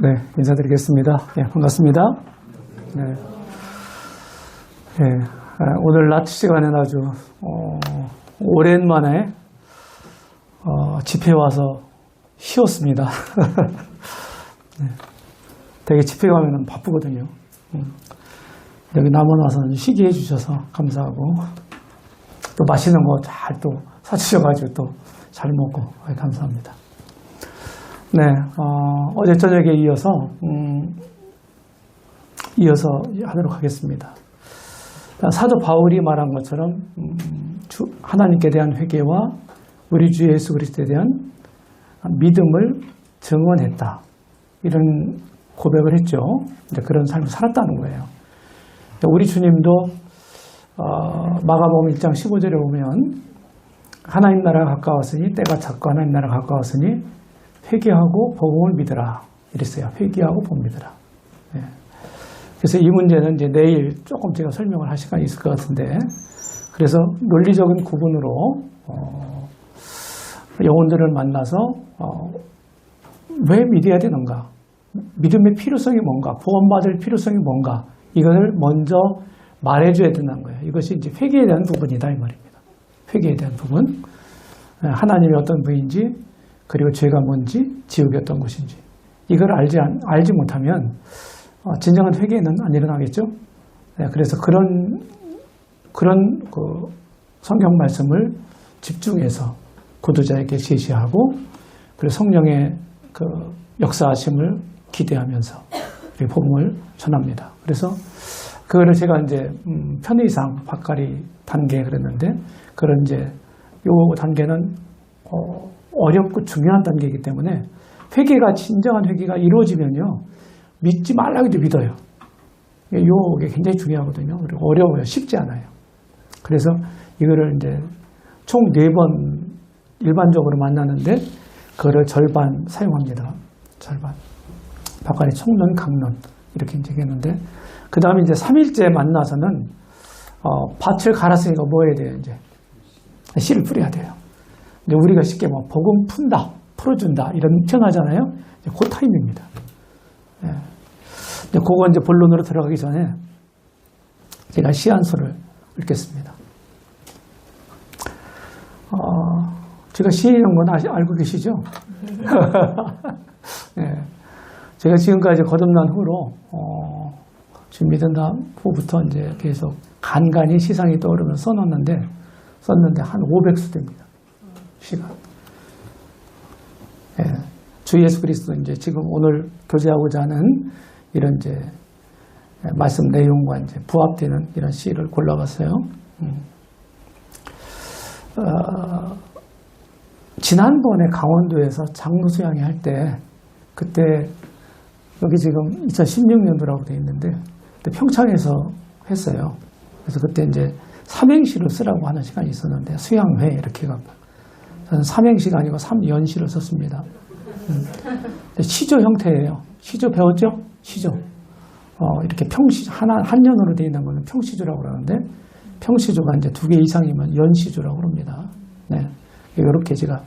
네, 인사드리겠습니다. 네, 반갑습니다. 네, 네, 오늘 낮 시간에는 아주 오랜만에 집회에 와서 쉬었습니다. 네, 되게 집회 가면 바쁘거든요. 여기 남원 와서는 쉬게 해주셔서 감사하고 또 맛있는 거 잘 또 사주셔가지고 또 잘 먹고 감사합니다. 네, 어제 저녁에 이어서 하도록 하겠습니다. 사도 바울이 말한 것처럼 하나님께 대한 회개와 우리 주 예수 그리스도에 대한 믿음을 증언했다. 이런 고백을 했죠. 이제 그런 삶을 살았다는 거예요. 우리 주님도 마가복음 1장 15절에 보면 하나님 나라가 가까웠으니 때가 찼고 하나님 나라가 가까웠으니 회개하고 복음을 믿으라 이랬어요. 회개하고 복음 믿으라. 네. 그래서 이 문제는 이제 내일 조금 제가 설명을 할 시간이 있을 것 같은데, 그래서 논리적인 구분으로 영혼들을 만나서 왜 믿어야 되는가, 믿음의 필요성이 뭔가, 구원받을 필요성이 뭔가, 이것을 먼저 말해줘야 된다는 거예요. 이것이 이제 회개에 대한 부분이다 이 말입니다. 회개에 대한 부분, 하나님이 어떤 분인지, 그리고 죄가 뭔지, 지옥이 어떤 것인지, 이걸 알지 못하면 진정한 회개는 안 일어나겠죠. 그래서 그런 그 성경 말씀을 집중해서 구도자에게 제시하고, 그리고 성령의 그 역사하심을 기대하면서 복음을 전합니다. 그래서 그거를 제가 이제 편의상 박가리 단계 그랬는데, 그런 이제 요 단계는 어렵고 중요한 단계이기 때문에 회개가, 진정한 회개가 이루어지면요, 믿지 말라고 해도 믿어요. 이게 굉장히 중요하거든요. 그리고 어려워요. 쉽지 않아요. 그래서 이거를 이제 총 4번 일반적으로 만나는데, 그거를 절반 사용합니다. 절반. 박가리 총론, 강론. 이렇게 이제 했는데, 그 다음에 이제 3일째 만나서는, 밭을 갈았으니까 뭐 해야 돼요, 이제? 씨를 뿌려야 돼요. 근데 우리가 쉽게 뭐, 복음 푼다, 풀어준다, 이런 표현하잖아요. 그 타임입니다. 예. 그거 이제 본론으로 들어가기 전에 제가 시 한 소를 읽겠습니다. 제가 시 읽는 건 알고 계시죠? 예. 제가 지금까지 거듭난 후로, 지금 믿은 다음 후부터 이제 계속 간간히 시상이 떠오르면서 썼는데 한 500수 됩니다. 시가. 예. 주 예수 그리스도 이제 지금 오늘 교제하고자 하는 이런 이제 말씀 내용과 이제 부합되는 이런 시를 골라봤어요. 지난번에 강원도에서 장로 수양회 할 때, 그때 여기 지금 2016년도라고 되어 있는데, 그때 평창에서 했어요. 그래서 그때 이제 삼행시를 쓰라고 하는 시간이 있었는데, 수양회 이렇게 해갖고 저는 삼행시가 아니고 삼연시를 썼습니다. 시조 형태예요. 시조 배웠죠? 시조. 이렇게 한연으로 되어 있는 거는 평시조라고 그러는데, 평시조가 이제 2개 이상이면 연시조라고 그럽니다. 네. 이렇게 제가,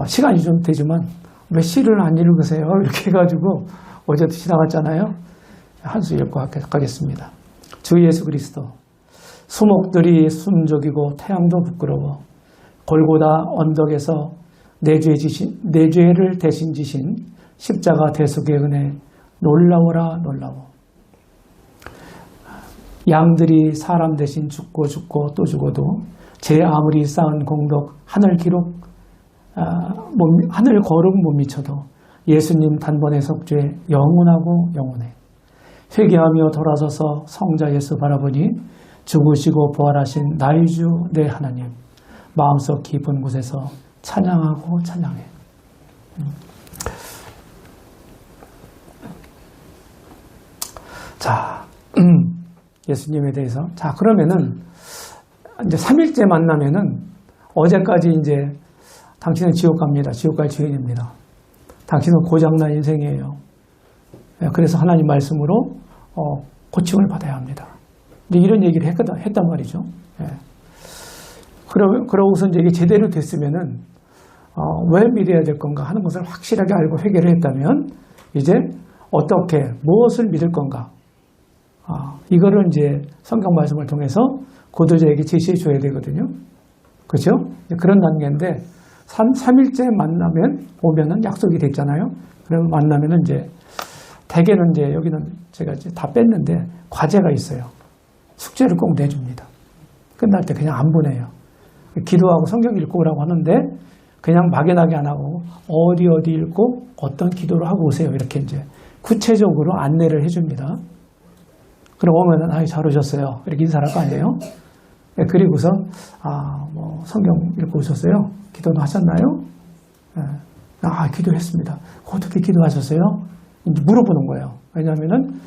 시간이 좀 되지만, 왜 시를 안 읽으세요? 이렇게 해가지고, 어제도 지나갔잖아요. 한 수 읽고 가겠습니다. 주 예수 그리스도. 수목들이 순족이고 태양도 부끄러워. 골고다 언덕에서 내 죄를 대신 지신 십자가 대속의 은혜 놀라워라 놀라워. 양들이 사람 대신 죽고 또 죽어도 제 아무리 쌓은 공덕 하늘 거룩 못 미쳐도 예수님 단번에 속죄 영원하고 영원해. 회개하며 돌아서서 성자 예수 바라보니 죽으시고 부활하신 나의 주 내 하나님 마음속 깊은 곳에서 찬양하고 찬양해. 자, 예수님에 대해서. 자, 그러면은 이제 3일째 만나면은 어제까지 이제 당신은 지옥 갑니다. 지옥 갈 죄인입니다. 당신은 고장난 인생이에요. 그래서 하나님 말씀으로 고침을 받아야 합니다. 이런 얘기를 했단 말이죠. 그러고서 이제 이게 제대로 됐으면은 왜 믿어야 될 건가 하는 것을 확실하게 알고 회개를 했다면 이제 어떻게, 무엇을 믿을 건가? 이거를 이제 성경 말씀을 통해서 고도자에게 제시해 줘야 되거든요. 그죠? 그런 단계인데, 3일째 오면은 약속이 됐잖아요. 그러면 만나면은 이제, 대개는 이제 여기는 제가 이제 다 뺐는데, 과제가 있어요. 숙제를 꼭 내줍니다. 끝날 때 그냥 안 보내요. 기도하고 성경 읽고 오라고 하는데, 그냥 막연하게 안 하고, 어디 읽고, 어떤 기도를 하고 오세요. 이렇게 이제 구체적으로 안내를 해줍니다. 그럼 오면은, 아이, 잘 오셨어요. 이렇게 인사를 할 거 아니에요? 그리고서, 성경 읽고 오셨어요? 기도는 하셨나요? 기도했습니다. 어떻게 기도하셨어요? 이제 물어보는 거예요. 왜냐하면은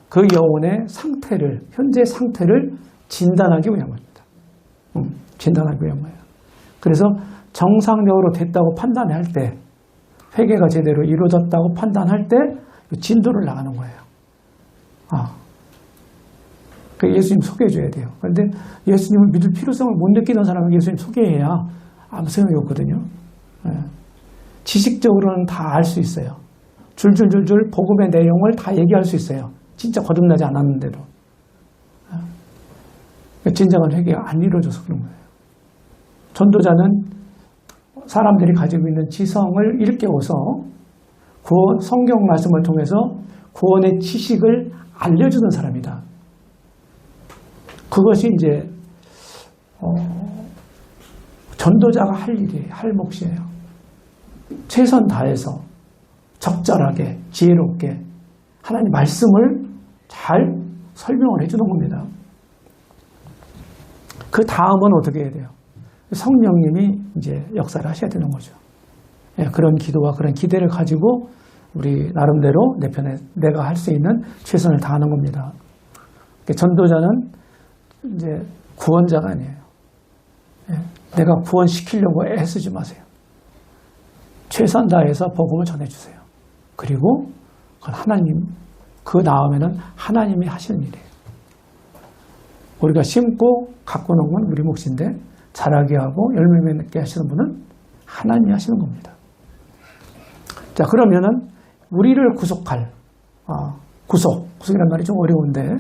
그 영혼의 상태를, 현재 상태를 진단하기 위한 겁니다. 진단하기 위한 거예요. 그래서 정상적으로 됐다고 판단할 때, 회개가 제대로 이루어졌다고 판단할 때, 진도를 나가는 거예요. 그 예수님 소개해줘야 돼요. 그런데 예수님을 믿을 필요성을 못 느끼는 사람은 예수님 소개해야 아무 소용이 없거든요. 지식적으로는 다 알 수 있어요. 줄줄줄줄 복음의 내용을 다 얘기할 수 있어요. 진짜 거듭나지 않았는데도. 진정한 회개가 안 이루어져서 그런 거예요. 전도자는 사람들이 가지고 있는 지성을 일깨워서 성경 말씀을 통해서 구원의 지식을 알려주는 사람이다. 그것이 이제 전도자가 할 일이에요. 할 몫이에요. 최선 다해서 적절하게 지혜롭게 하나님 말씀을 잘 설명을 해주는 겁니다. 그 다음은 어떻게 해야 돼요? 성령님이 이제 역사를 하셔야 되는 거죠. 그런 기도와 그런 기대를 가지고 우리 나름대로 내 편에 내가 할 수 있는 최선을 다하는 겁니다. 전도자는 이제 구원자가 아니에요. 내가 구원시키려고 애쓰지 마세요. 최선 다해서 복음을 전해주세요. 그리고 그건 하나님, 그 다음에는 하나님이 하시는 일이에요. 우리가 심고 가꾸는 건 우리 몫인데 자라게 하고 열매 맺게 하시는 분은 하나님이 하시는 겁니다. 자, 그러면은 우리를 구속할 구속이란 말이 좀 어려운데,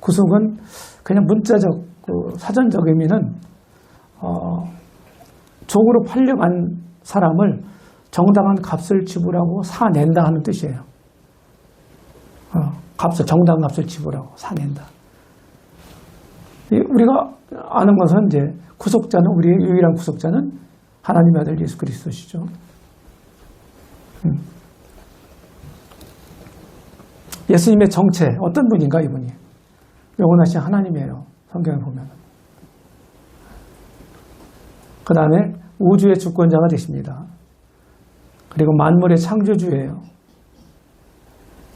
구속은 그냥 문자적 사전적 의미는 종으로 팔려간 사람을 정당한 값을 지불하고 사낸다 하는 뜻이에요. 정당한 값을 지불하고 사낸다. 우리가 아는 것은 이제 구속자는, 우리의 유일한 구속자는 하나님의 아들 예수 그리스도시죠. 예수님의 정체, 어떤 분인가 이분이? 영원하신 하나님이에요. 성경에 보면. 그 다음에 우주의 주권자가 되십니다. 그리고 만물의 창조주예요.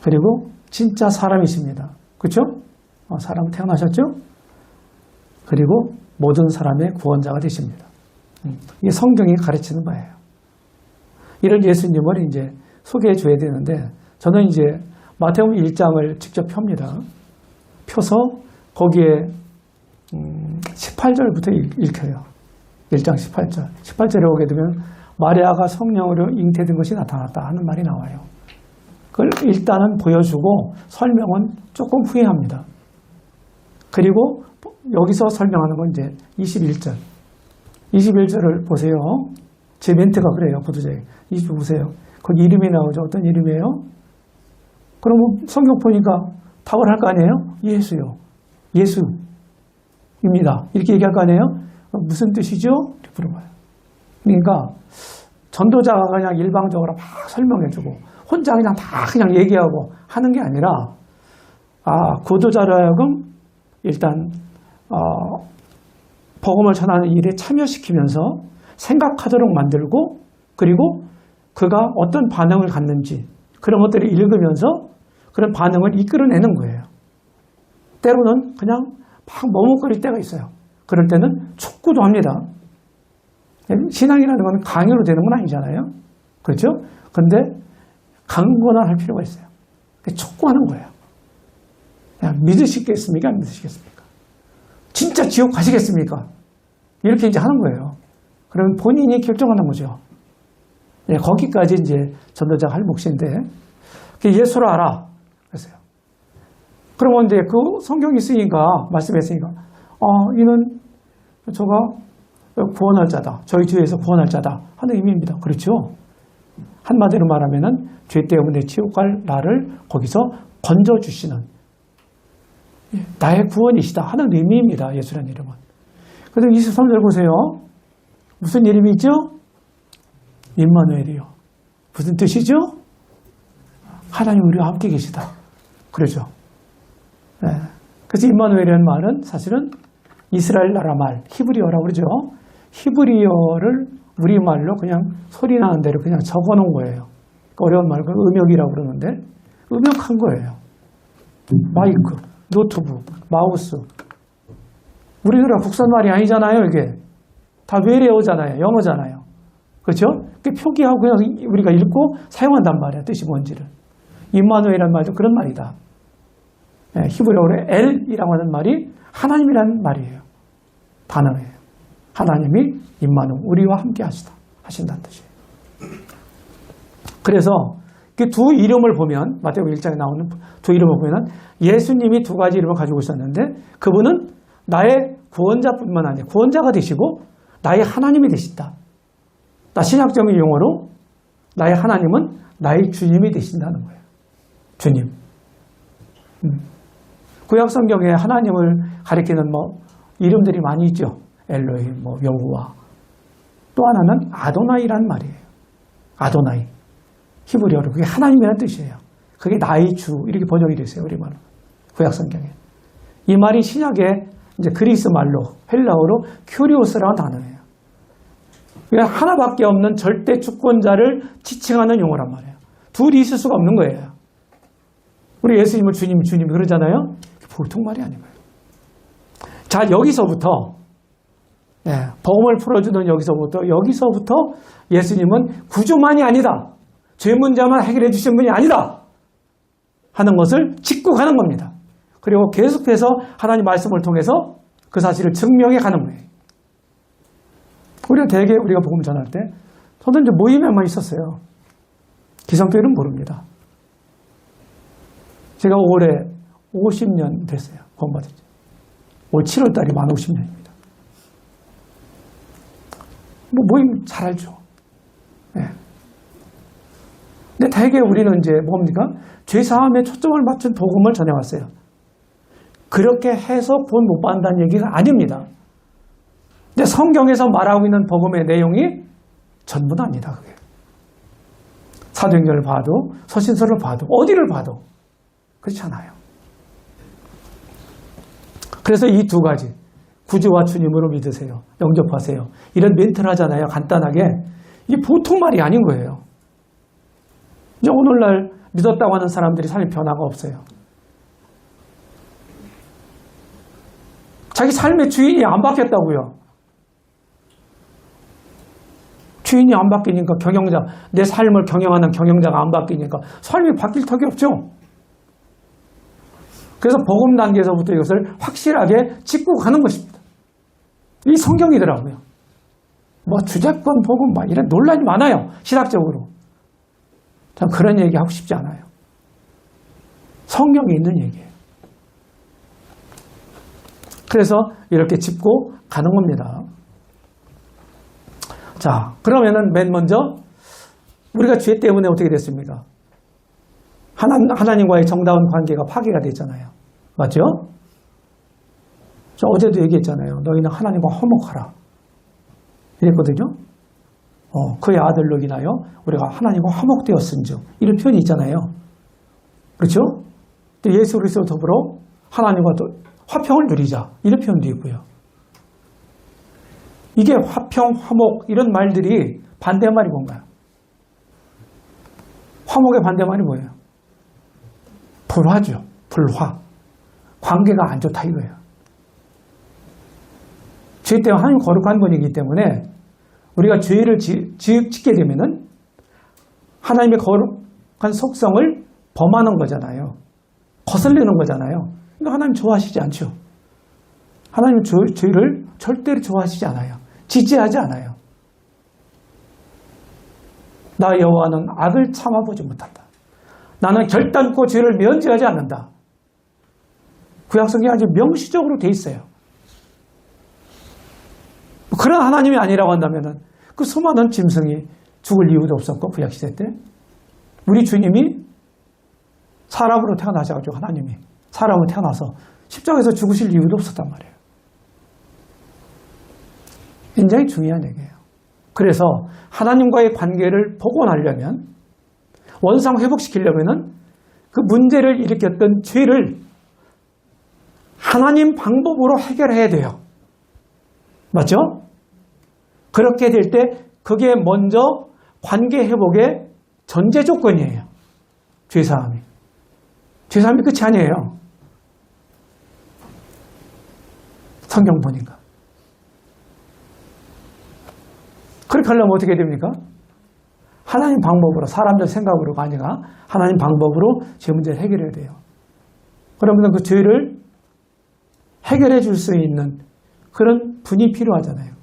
그리고 진짜 사람이십니다. 그렇죠? 사람 태어나셨죠? 그리고 모든 사람의 구원자가 되십니다. 이게 성경이 가르치는 바예요. 이런 예수님을 이제 소개해 줘야 되는데, 저는 이제 마태복음 1장을 직접 펴니다. 펴서 거기에 18절부터 읽혀요. 1장 18절. 18절에 오게 되면 마리아가 성령으로 잉태된 것이 나타났다 하는 말이 나와요. 그걸 일단은 보여주고 설명은 조금 후에 합니다. 그리고 여기서 설명하는 건 이제 21절. 21절을 보세요. 제 멘트가 그래요. 보도자에. 20절 보세요. 거기 이름이 나오죠. 어떤 이름이에요? 그러면 성경 보니까 답을 할 거 아니에요? 예수요. 예수입니다. 이렇게 얘기할 거 아니에요? 무슨 뜻이죠? 이렇게 물어봐요. 그러니까 전도자가 그냥 일방적으로 막 설명해주고 혼자 그냥 다 그냥 얘기하고 하는 게 아니라, 구도자로 하여금 일단 복음을 전하는 일에 참여시키면서 생각하도록 만들고, 그리고 그가 어떤 반응을 갖는지 그런 것들을 읽으면서 그런 반응을 이끌어내는 거예요. 때로는 그냥 막 머뭇거릴 때가 있어요. 그럴 때는 촉구도 합니다. 신앙이라는 건 강요로 되는 건 아니잖아요. 그렇죠? 그런데 강권할 필요가 있어요. 촉구하는 거예요. 믿으시겠습니까? 안 믿으시겠습니까? 진짜 지옥 가시겠습니까? 이렇게 이제 하는 거예요. 그러면 본인이 결정하는 거죠. 거기까지 이제 전도자가 할 몫인데, 예수를 알아. 그랬어요. 그러면 이제 그 성경이 있으니까, 말씀했으니까, 이는 저가 구원할 자다. 저희 주에서 구원할 자다. 하는 의미입니다. 그렇죠? 한마디로 말하면은 죄 때문에 지옥 갈 나를 거기서 건져주시는 나의 구원이시다 하는 의미입니다. 예수라는 이름은. 그래서 23절 보세요. 무슨 이름이죠? 임마누엘이요. 무슨 뜻이죠? 하나님 우리와 함께 계시다. 그러죠. 네. 그래서 임마누엘이라는 말은 사실은 이스라엘 나라 말, 히브리어라고 그러죠. 히브리어를 우리말로 그냥 소리 나는 대로 그냥 적어 놓은 거예요. 어려운 말, 음역이라고 그러는데 음역한 거예요. 마이크, 노트북, 마우스. 우리나라 국산말이 아니잖아요, 이게. 다 외래어잖아요. 영어잖아요. 그렇죠? 표기하고 그냥 우리가 읽고 사용한단 말이야, 뜻이 뭔지를. 임마누엘이라는 말도 그런 말이다. 네, 히브리어로 엘이라고 하는 말이 하나님이라는 말이에요. 단어예요. 하나님이 임마누엘, 우리와 함께 하신다는 뜻이에요. 그래서 그 두 이름을 보면, 마태복음 1장에 나오는 두 이름을 보면 예수님이 두 가지 이름을 가지고 있었는데 그분은 나의 구원자뿐만 아니라 구원자가 되시고 나의 하나님이 되신다. 신약적인 용어로 나의 하나님은 나의 주님이 되신다는 거예요. 주님. 구약 성경에 하나님을 가리키는 이름들이 많이 있죠. 엘로힘, 여호와. 또 하나는 아도나이란 말이에요. 아도나이. 히브리어로 그게 하나님이라는 뜻이에요. 그게 나의 주 이렇게 번역이 됐어요. 우리말로. 구약 성경에. 이 말이 신약의 이제 그리스 말로 헬라어로 큐리오스라는 단어예요. 그러니까 하나밖에 없는 절대 주권자를 지칭하는 용어란 말이에요. 둘이 있을 수가 없는 거예요. 우리 예수님을 주님 그러잖아요. 보통 말이 아니고요. 자, 여기서부터 복음을 풀어주는 여기서부터 예수님은 구주만이 아니다. 죄 문제만 해결해 주신 분이 아니다. 하는 것을 짚고 가는 겁니다. 그리고 계속해서 하나님 말씀을 통해서 그 사실을 증명해 가는 거예요. 우리가 복음 전할 때 저도 이제 모임에만 있었어요. 기성교회는 모릅니다. 제가 올해 50년 됐어요. 구원받은 지. 올 7월 달이 만 50년입니다. 모임 잘 알죠. 네. 근데 대개 우리는 이제 뭡니까? 죄사함에 초점을 맞춘 복음을 전해왔어요. 그렇게 해서 구원 못 받는다는 얘기가 아닙니다. 근데 성경에서 말하고 있는 복음의 내용이 전부는 아니다. 그게. 사도행전을 봐도 서신서를 봐도 어디를 봐도 그렇지 않아요. 그래서 이 두 가지 구주와 주님으로 믿으세요. 영접하세요. 이런 멘트를 하잖아요. 간단하게. 이게 보통 말이 아닌 거예요. 이제 오늘날 믿었다고 하는 사람들이 삶의 변화가 없어요. 자기 삶의 주인이 안 바뀌었다고요. 주인이 안 바뀌니까 내 삶을 경영하는 경영자가 안 바뀌니까 삶이 바뀔 턱이 없죠. 그래서 복음 단계에서부터 이것을 확실하게 짚고 가는 것입니다. 이 성경이더라고요. 주제권 복음 이런 논란이 많아요. 신학적으로. 전 그런 얘기 하고 싶지 않아요. 성경에 있는 얘기예요. 그래서 이렇게 짚고 가는 겁니다. 자, 그러면은 맨 먼저 우리가 죄 때문에 어떻게 됐습니까? 하나님과의 정다운 관계가 파괴가 됐잖아요. 맞죠? 저 어제도 얘기했잖아요. 너희는 하나님과 화목하라. 이랬거든요. 그의 아들로 인하여 우리가 하나님과 화목되었은즉 이런 표현이 있잖아요. 그렇죠? 또 예수 그리스도 더불어 하나님과 또 화평을 누리자 이런 표현도 있고요. 이게 화평, 화목 이런 말들이 반대말이 뭔가요? 화목의 반대말이 뭐예요? 불화죠. 불화. 관계가 안 좋다 이거예요. 죄 때문에 하나님 거룩한 분이기 때문에 우리가 죄를 짓게 되면은 하나님의 거룩한 속성을 범하는 거잖아요. 거슬리는 거잖아요. 그러니까 하나님 좋아하시지 않죠. 하나님 죄를 절대로 좋아하시지 않아요. 지지하지 않아요. 나 여호와는 악을 참아보지 못한다. 나는 결단코 죄를 면제하지 않는다. 구약성경에 아주 명시적으로 돼 있어요. 그런 하나님이 아니라고 한다면 그 수많은 짐승이 죽을 이유도 없었고, 구약시대 때 우리 주님이 사람으로 태어나셔가지고 하나님이 사람으로 태어나서 십자가에서 죽으실 이유도 없었단 말이에요. 굉장히 중요한 얘기예요. 그래서 하나님과의 관계를 복원하려면, 원상 회복시키려면 그 문제를 일으켰던 죄를 하나님 방법으로 해결해야 돼요. 맞죠? 그렇게 될 때 그게 먼저 관계 회복의 전제 조건이에요. 죄사함이. 죄사함이 끝이 아니에요. 성경 보니까. 그렇게 하려면 어떻게 됩니까? 하나님 방법으로, 사람들 생각으로가 아니라 하나님 방법으로 죄 문제를 해결해야 돼요. 그러면 그 죄를 해결해 줄 수 있는 그런 분이 필요하잖아요.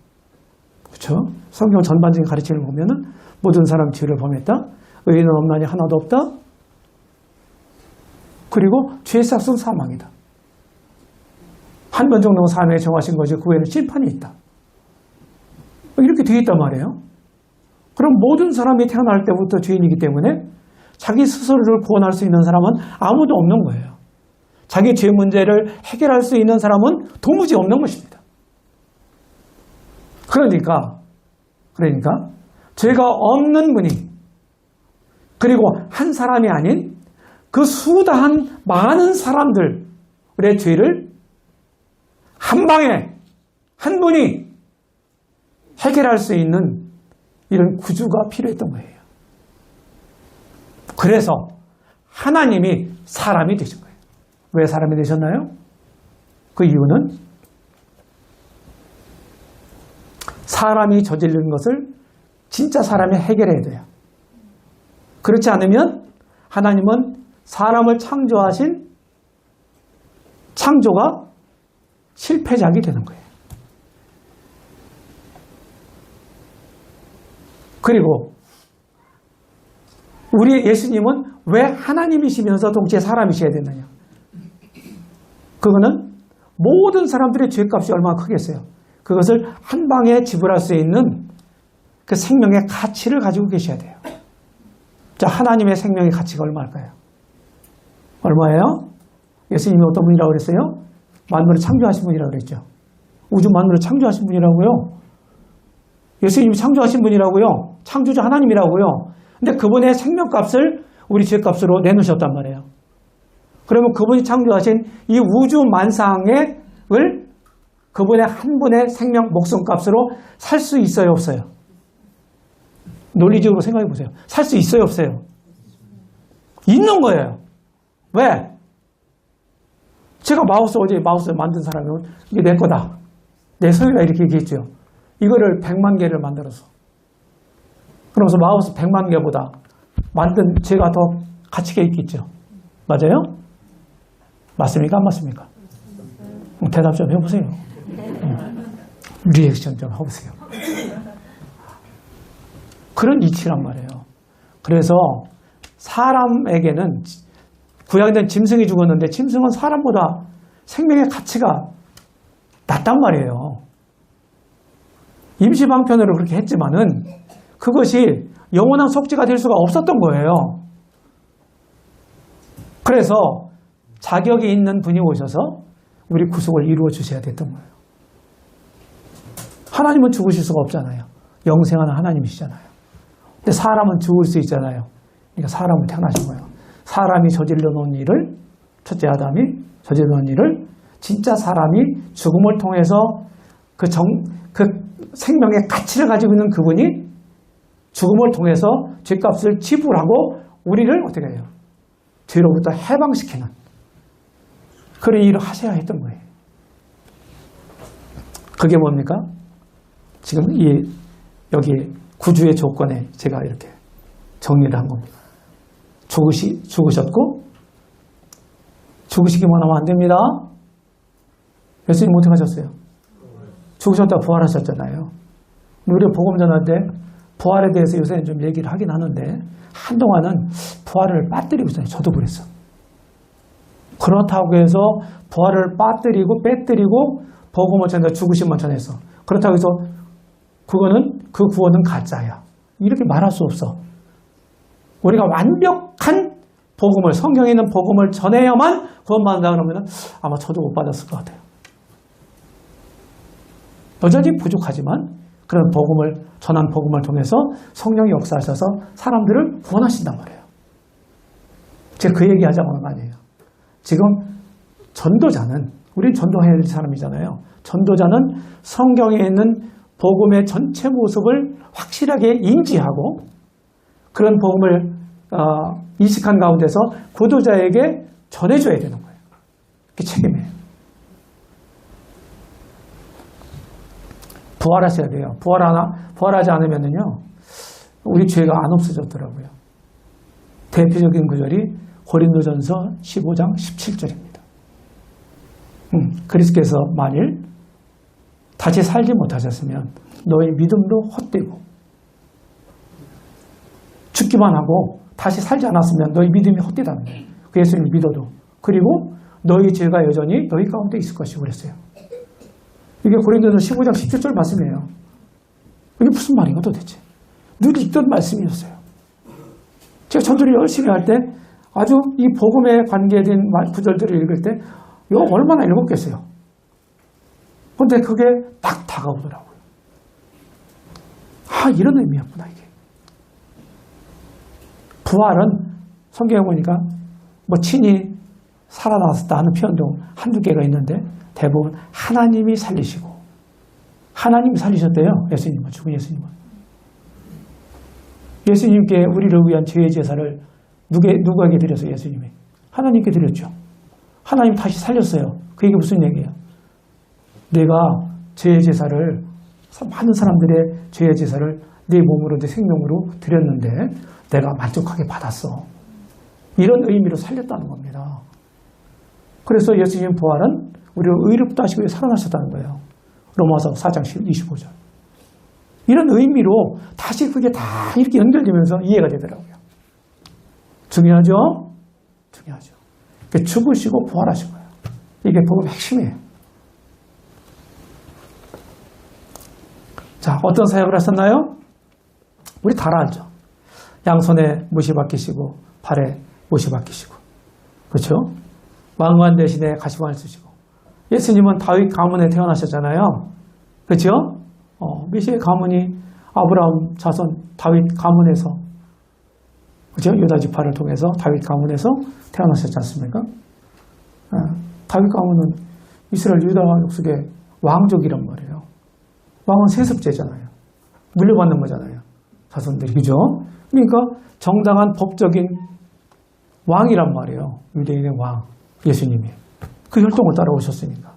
그렇죠? 성경 전반적인 가르침을 보면은 모든 사람 죄를 범했다. 의인은 없나니 하나도 없다. 그리고 죄의 삭은 사망이다. 한 번 정도 사망에 정하신 거지 그 외에는 심판이 있다. 이렇게 되어 있단 말이에요. 그럼 모든 사람이 태어날 때부터 죄인이기 때문에 자기 스스로를 구원할 수 있는 사람은 아무도 없는 거예요. 자기 죄 문제를 해결할 수 있는 사람은 도무지 없는 것입니다. 그러니까 죄가 없는 분이, 그리고 한 사람이 아닌 그 수다한 많은 사람들의 죄를 한 방에 한 분이 해결할 수 있는 이런 구주가 필요했던 거예요. 그래서 하나님이 사람이 되신 거예요. 왜 사람이 되셨나요? 그 이유는 사람이 저지른 것을 진짜 사람이 해결해야 돼요. 그렇지 않으면 하나님은 사람을 창조하신 창조가 실패작이 되는 거예요. 그리고 우리 예수님은 왜 하나님이시면서 동시에 사람이셔야 되느냐? 그거는 모든 사람들의 죄값이 얼마나 크겠어요. 그것을 한 방에 지불할 수 있는 그 생명의 가치를 가지고 계셔야 돼요. 자, 하나님의 생명의 가치가 얼마일까요? 얼마예요? 예수님이 어떤 분이라고 그랬어요? 만물을 창조하신 분이라고 그랬죠. 우주 만물을 창조하신 분이라고요. 예수님이 창조하신 분이라고요. 창조주 하나님이라고요. 근데 그분의 생명값을 우리 죄값으로 내놓으셨단 말이에요. 그러면 그분이 창조하신 이 우주 만상을 그분의 한 분의 생명 목숨값으로 살 수 있어요, 없어요? 논리적으로 생각해 보세요. 살 수 있어요, 없어요? 있는 거예요. 왜? 제가 어제 마우스 만든 사람이면 이게 내 거다. 내 소유다 이렇게 얘기했죠. 이거를 100만 개를 만들어서. 그러면서 마우스 100만 개보다 만든 제가 더 가치가 있겠죠. 맞아요? 맞습니까? 안 맞습니까? 대답 좀 해보세요. 리액션 좀 해보세요. 그런 이치란 말이에요. 그래서 사람에게는 구약에는 짐승이 죽었는데 짐승은 사람보다 생명의 가치가 낮단 말이에요. 임시방편으로 그렇게 했지만은 그것이 영원한 속죄가 될 수가 없었던 거예요. 그래서 자격이 있는 분이 오셔서 우리 구속을 이루어 주셔야 됐던 거예요. 하나님은 죽으실 수가 없잖아요. 영생하는 하나님이시잖아요. 근데 사람은 죽을 수 있잖아요. 그러니까 사람은 태어나신 거예요. 사람이 저질러 놓은 일을, 첫째 아담이 저질러 놓은 일을 진짜 사람이 죽음을 통해서 그 생명의 가치를 가지고 있는 그분이 죽음을 통해서 죄값을 지불하고 우리를 어떻게 해요? 죄로부터 해방시키는 그런 일을 하셔야 했던 거예요. 그게 뭡니까? 지금 여기 구주의 조건에 제가 이렇게 정리를 한 겁니다. 죽으셨고 죽으시기만 하면 안 됩니다. 예수님 어떻게 하셨어요? 죽으셨다 부활하셨잖아요. 우리가 복음 전할 때 부활에 대해서 요새는 좀 얘기를 하긴 하는데 한동안은 부활을 빠뜨리고 있어요. 저도 그랬어. 그렇다고 해서 부활을 빠뜨리고 빼뜨리고 복음을 전해서 죽으심만 전해서 그렇다고 해서 그 구원은 가짜야. 이렇게 말할 수 없어. 우리가 완벽한 복음을, 성경에 있는 복음을 전해야만 구원받는다 그러면 아마 저도 못 받았을 것 같아요. 여전히 부족하지만 그런 복음을, 전한 복음을 통해서 성령이 역사하셔서 사람들을 구원하신단 말이에요. 제가 그 얘기 하자고 하는 거 아니에요. 지금 전도자는, 우리 전도해야 될 사람이잖아요. 전도자는 성경에 있는 복음의 전체 모습을 확실하게 인지하고 그런 복음을 인식한 가운데서 구도자에게 전해줘야 되는 거예요. 그게 책임이에요. 부활하셔야 돼요. 부활하지 않으면요, 우리 죄가 안 없어졌더라고요. 대표적인 구절이 고린도전서 15장 17절입니다. 그리스도께서 만일 다시 살지 못하셨으면 너희 믿음도 헛되고 죽기만 하고 다시 살지 않았으면 너희 믿음이 헛되다는 거예요. 그 예수님을 믿어도. 그리고 너희 죄가 여전히 너희 가운데 있을 것이고 그랬어요. 이게 고린도전서 15장 17절 말씀이에요. 이게 무슨 말인가 도대체. 늘 읽던 말씀이었어요. 제가 전도를 열심히 할 때 아주 이 복음에 관계된 구절들을 읽을 때 이거 얼마나 읽었겠어요. 그런데 그게 딱 다가오더라고요. 아, 이런 의미였구나 이게. 부활은 성경에 보니까 뭐 친히 살아났다 하는 표현도 한두 개가 있는데 대부분 하나님이 살리시고, 하나님이 살리셨대요. 예수님은, 죽은 예수님은. 예수님께 우리를 위한 죄의 제사를 누구에게 드렸어요? 예수님이. 하나님께 드렸죠. 하나님 다시 살렸어요. 그 얘기 무슨 얘기예요? 내가 죄의 제사를, 많은 사람들의 죄의 제사를 내 몸으로, 내 생명으로 드렸는데 내가 만족하게 받았어. 이런 의미로 살렸다는 겁니다. 그래서 예수님 부활은 우리를 의롭다 하시고 살아나셨다는 거예요. 로마서 4장 25절. 이런 의미로 다시 그게 다 이렇게 연결되면서 이해가 되더라고요. 중요하죠? 중요하죠. 죽으시고 부활하신 거예요. 이게 복음의 핵심이에요. 자, 어떤 사역을 하셨나요? 우리 다 알죠. 양손에 못이 박히시고 발에 못이 박히시고, 그렇죠? 왕관 대신에 가시관을 쓰시고, 예수님은 다윗 가문에 태어나셨잖아요. 그렇죠? 메시아의 가문이 아브라함 자손 다윗 가문에서, 그렇죠? 유다 지파를 통해서 다윗 가문에서 태어나셨지 않습니까? 다윗 가문은 이스라엘 유다 족속의 왕족이란 말이에요. 왕은 세습제잖아요. 물려받는 거잖아요. 자손들이. 그죠? 그러니까 정당한 법적인 왕이란 말이에요. 유대인의 왕, 예수님이. 그 혈통을 따라오셨으니까.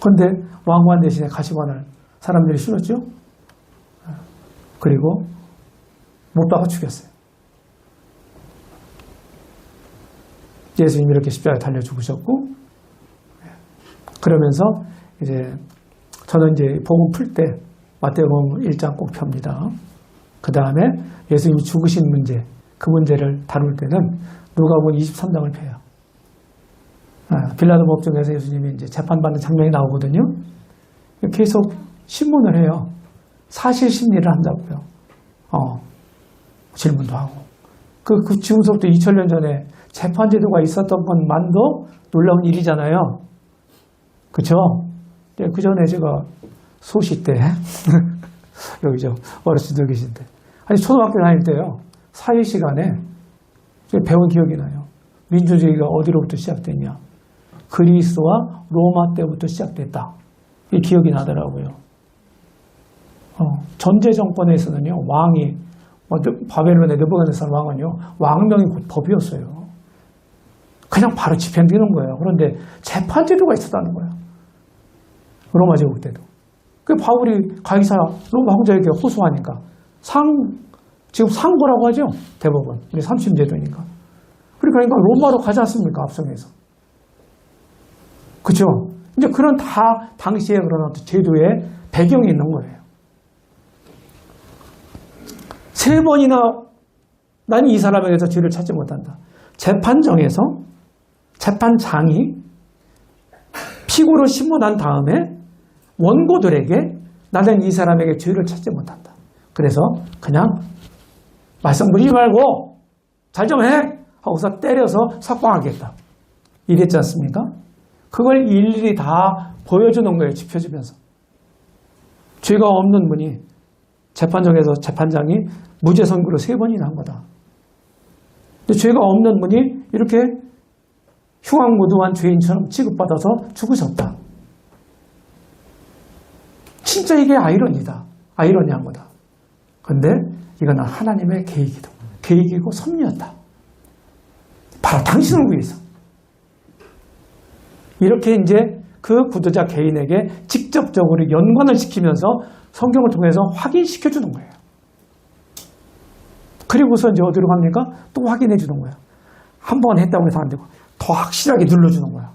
그런데 왕관 대신에 가시관을 사람들이 실었죠. 그리고 못 박아 죽였어요. 예수님이 이렇게 십자가에 달려 죽으셨고, 그러면서 이제 저는 이제 복음 풀 때 마태복음 1장 꼭 펴니다. 그 다음에 예수님이 죽으신 문제, 그 문제를 다룰 때는 누가복음 23장을 펴요. 빌라도 법정에서 예수님이 이제 재판받는 장면이 나오거든요. 계속 신문을 해요. 사실 심리를 한다고요. 질문도 하고. 그 지금서부터 2000년 전에 재판제도가 있었던 것만도 놀라운 일이잖아요. 그쵸? 그 전에 제가 소시 때, 여기 어르신들 계신데, 아니, 초등학교 다닐 때요, 사회 시간에 배운 기억이 나요. 민주주의가 어디로부터 시작됐냐? 그리스와 로마 때부터 시작됐다. 이 기억이 나더라고요. 전제 정권에서는요, 왕이, 바벨론의 느부갓네살 왕은요, 왕명이 곧 법이었어요. 그냥 바로 집행되는 거예요. 그런데 재판제도가 있었다는 거예요. 로마 제국 때도. 그 바울이 가이사 로마 황제에게 호소하니까 지금 상고라고 하죠. 대법원. 우리 삼심제도니까. 그러니까 로마로 가지 않습니까? 앞성에서. 그죠? 이제 그런 다 당시에 그런 어떤 제도의 배경이 있는 거예요. 세 번이나 난 이 사람에게서 죄를 찾지 못한다. 재판정에서 재판장이 피고를 심문한 다음에 원고들에게 나는 이 사람에게 죄를 찾지 못한다. 그래서 그냥 말썽 부리지 말고 잘 좀 해! 하고서 때려서 석방하겠다. 이랬지 않습니까? 그걸 일일이 다 보여주는 거예요. 짚어주면서. 죄가 없는 분이 재판정에서 재판장이 무죄 선고를 3번이나 한 거다. 근데 죄가 없는 분이 이렇게 흉악무도한 죄인처럼 취급받아서 죽으셨다. 진짜 이게 아이러니다. 아이러니한 거다. 근데 이거는 하나님의 계획이고 섭리였다. 바로 당신을 위해서. 이렇게 이제 그 구도자 개인에게 직접적으로 연관을 시키면서 성경을 통해서 확인시켜 주는 거예요. 그리고서 이제 어디로 갑니까? 또 확인해 주는 거예요. 한 번 했다고 해서 안 되고 더 확실하게 눌러주는 거예요.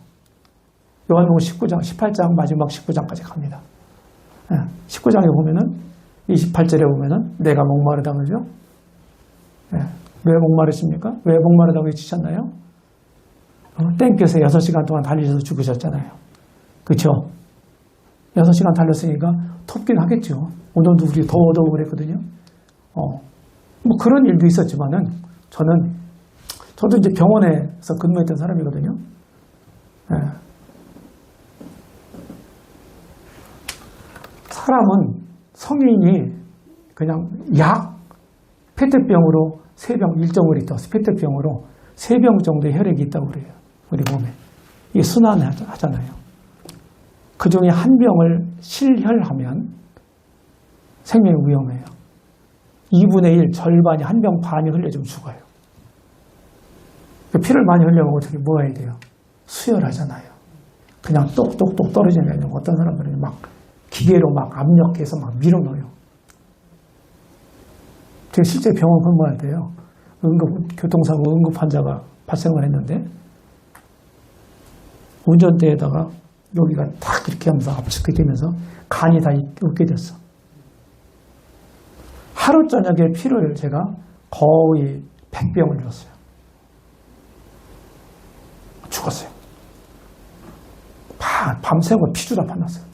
요한복음 19장, 18장, 마지막 19장까지 갑니다. 19장에 보면은 28절에 보면은 내가 목마르다 그러죠? 왜 목마르십니까? 왜 목마르다고 외치셨나요? 땡볕에 6시간 동안 달리셔서 죽으셨잖아요. 그렇죠? 6시간 달렸으니까 덥긴 하겠죠. 오늘도 우리 더워더워 그랬거든요. 뭐 그런 일도 있었지만은 저도 이제 병원에서 근무했던 사람이거든요. 사람은 성인이 그냥 페트병으로 3병, 1.5리터 페트병으로 3병 정도의 혈액이 있다고 그래요. 우리 몸에. 이게 순환하잖아요. 그 중에 한 병을 실혈하면 생명이 위험해요. 2분의 1, 절반이 한 병 반이 흘려주면 죽어요. 피를 많이 흘려면 어떻게 뭐 해야 돼요? 수혈하잖아요. 그냥 똑똑똑 떨어지는 게 아니고 어떤 사람들은 막 기계로 막 압력해서 막 밀어넣어요. 제가 실제 병원 근무할 때요. 교통사고 응급 환자가 발생을 했는데 운전대에다가 여기가 탁 이렇게 하면서 압축이 되면서 간이 다 웃게 됐어. 하루 저녁에 피를 제가 거의 100병을 줬어요. 죽었어요. 밤새고 피주다 판났어요.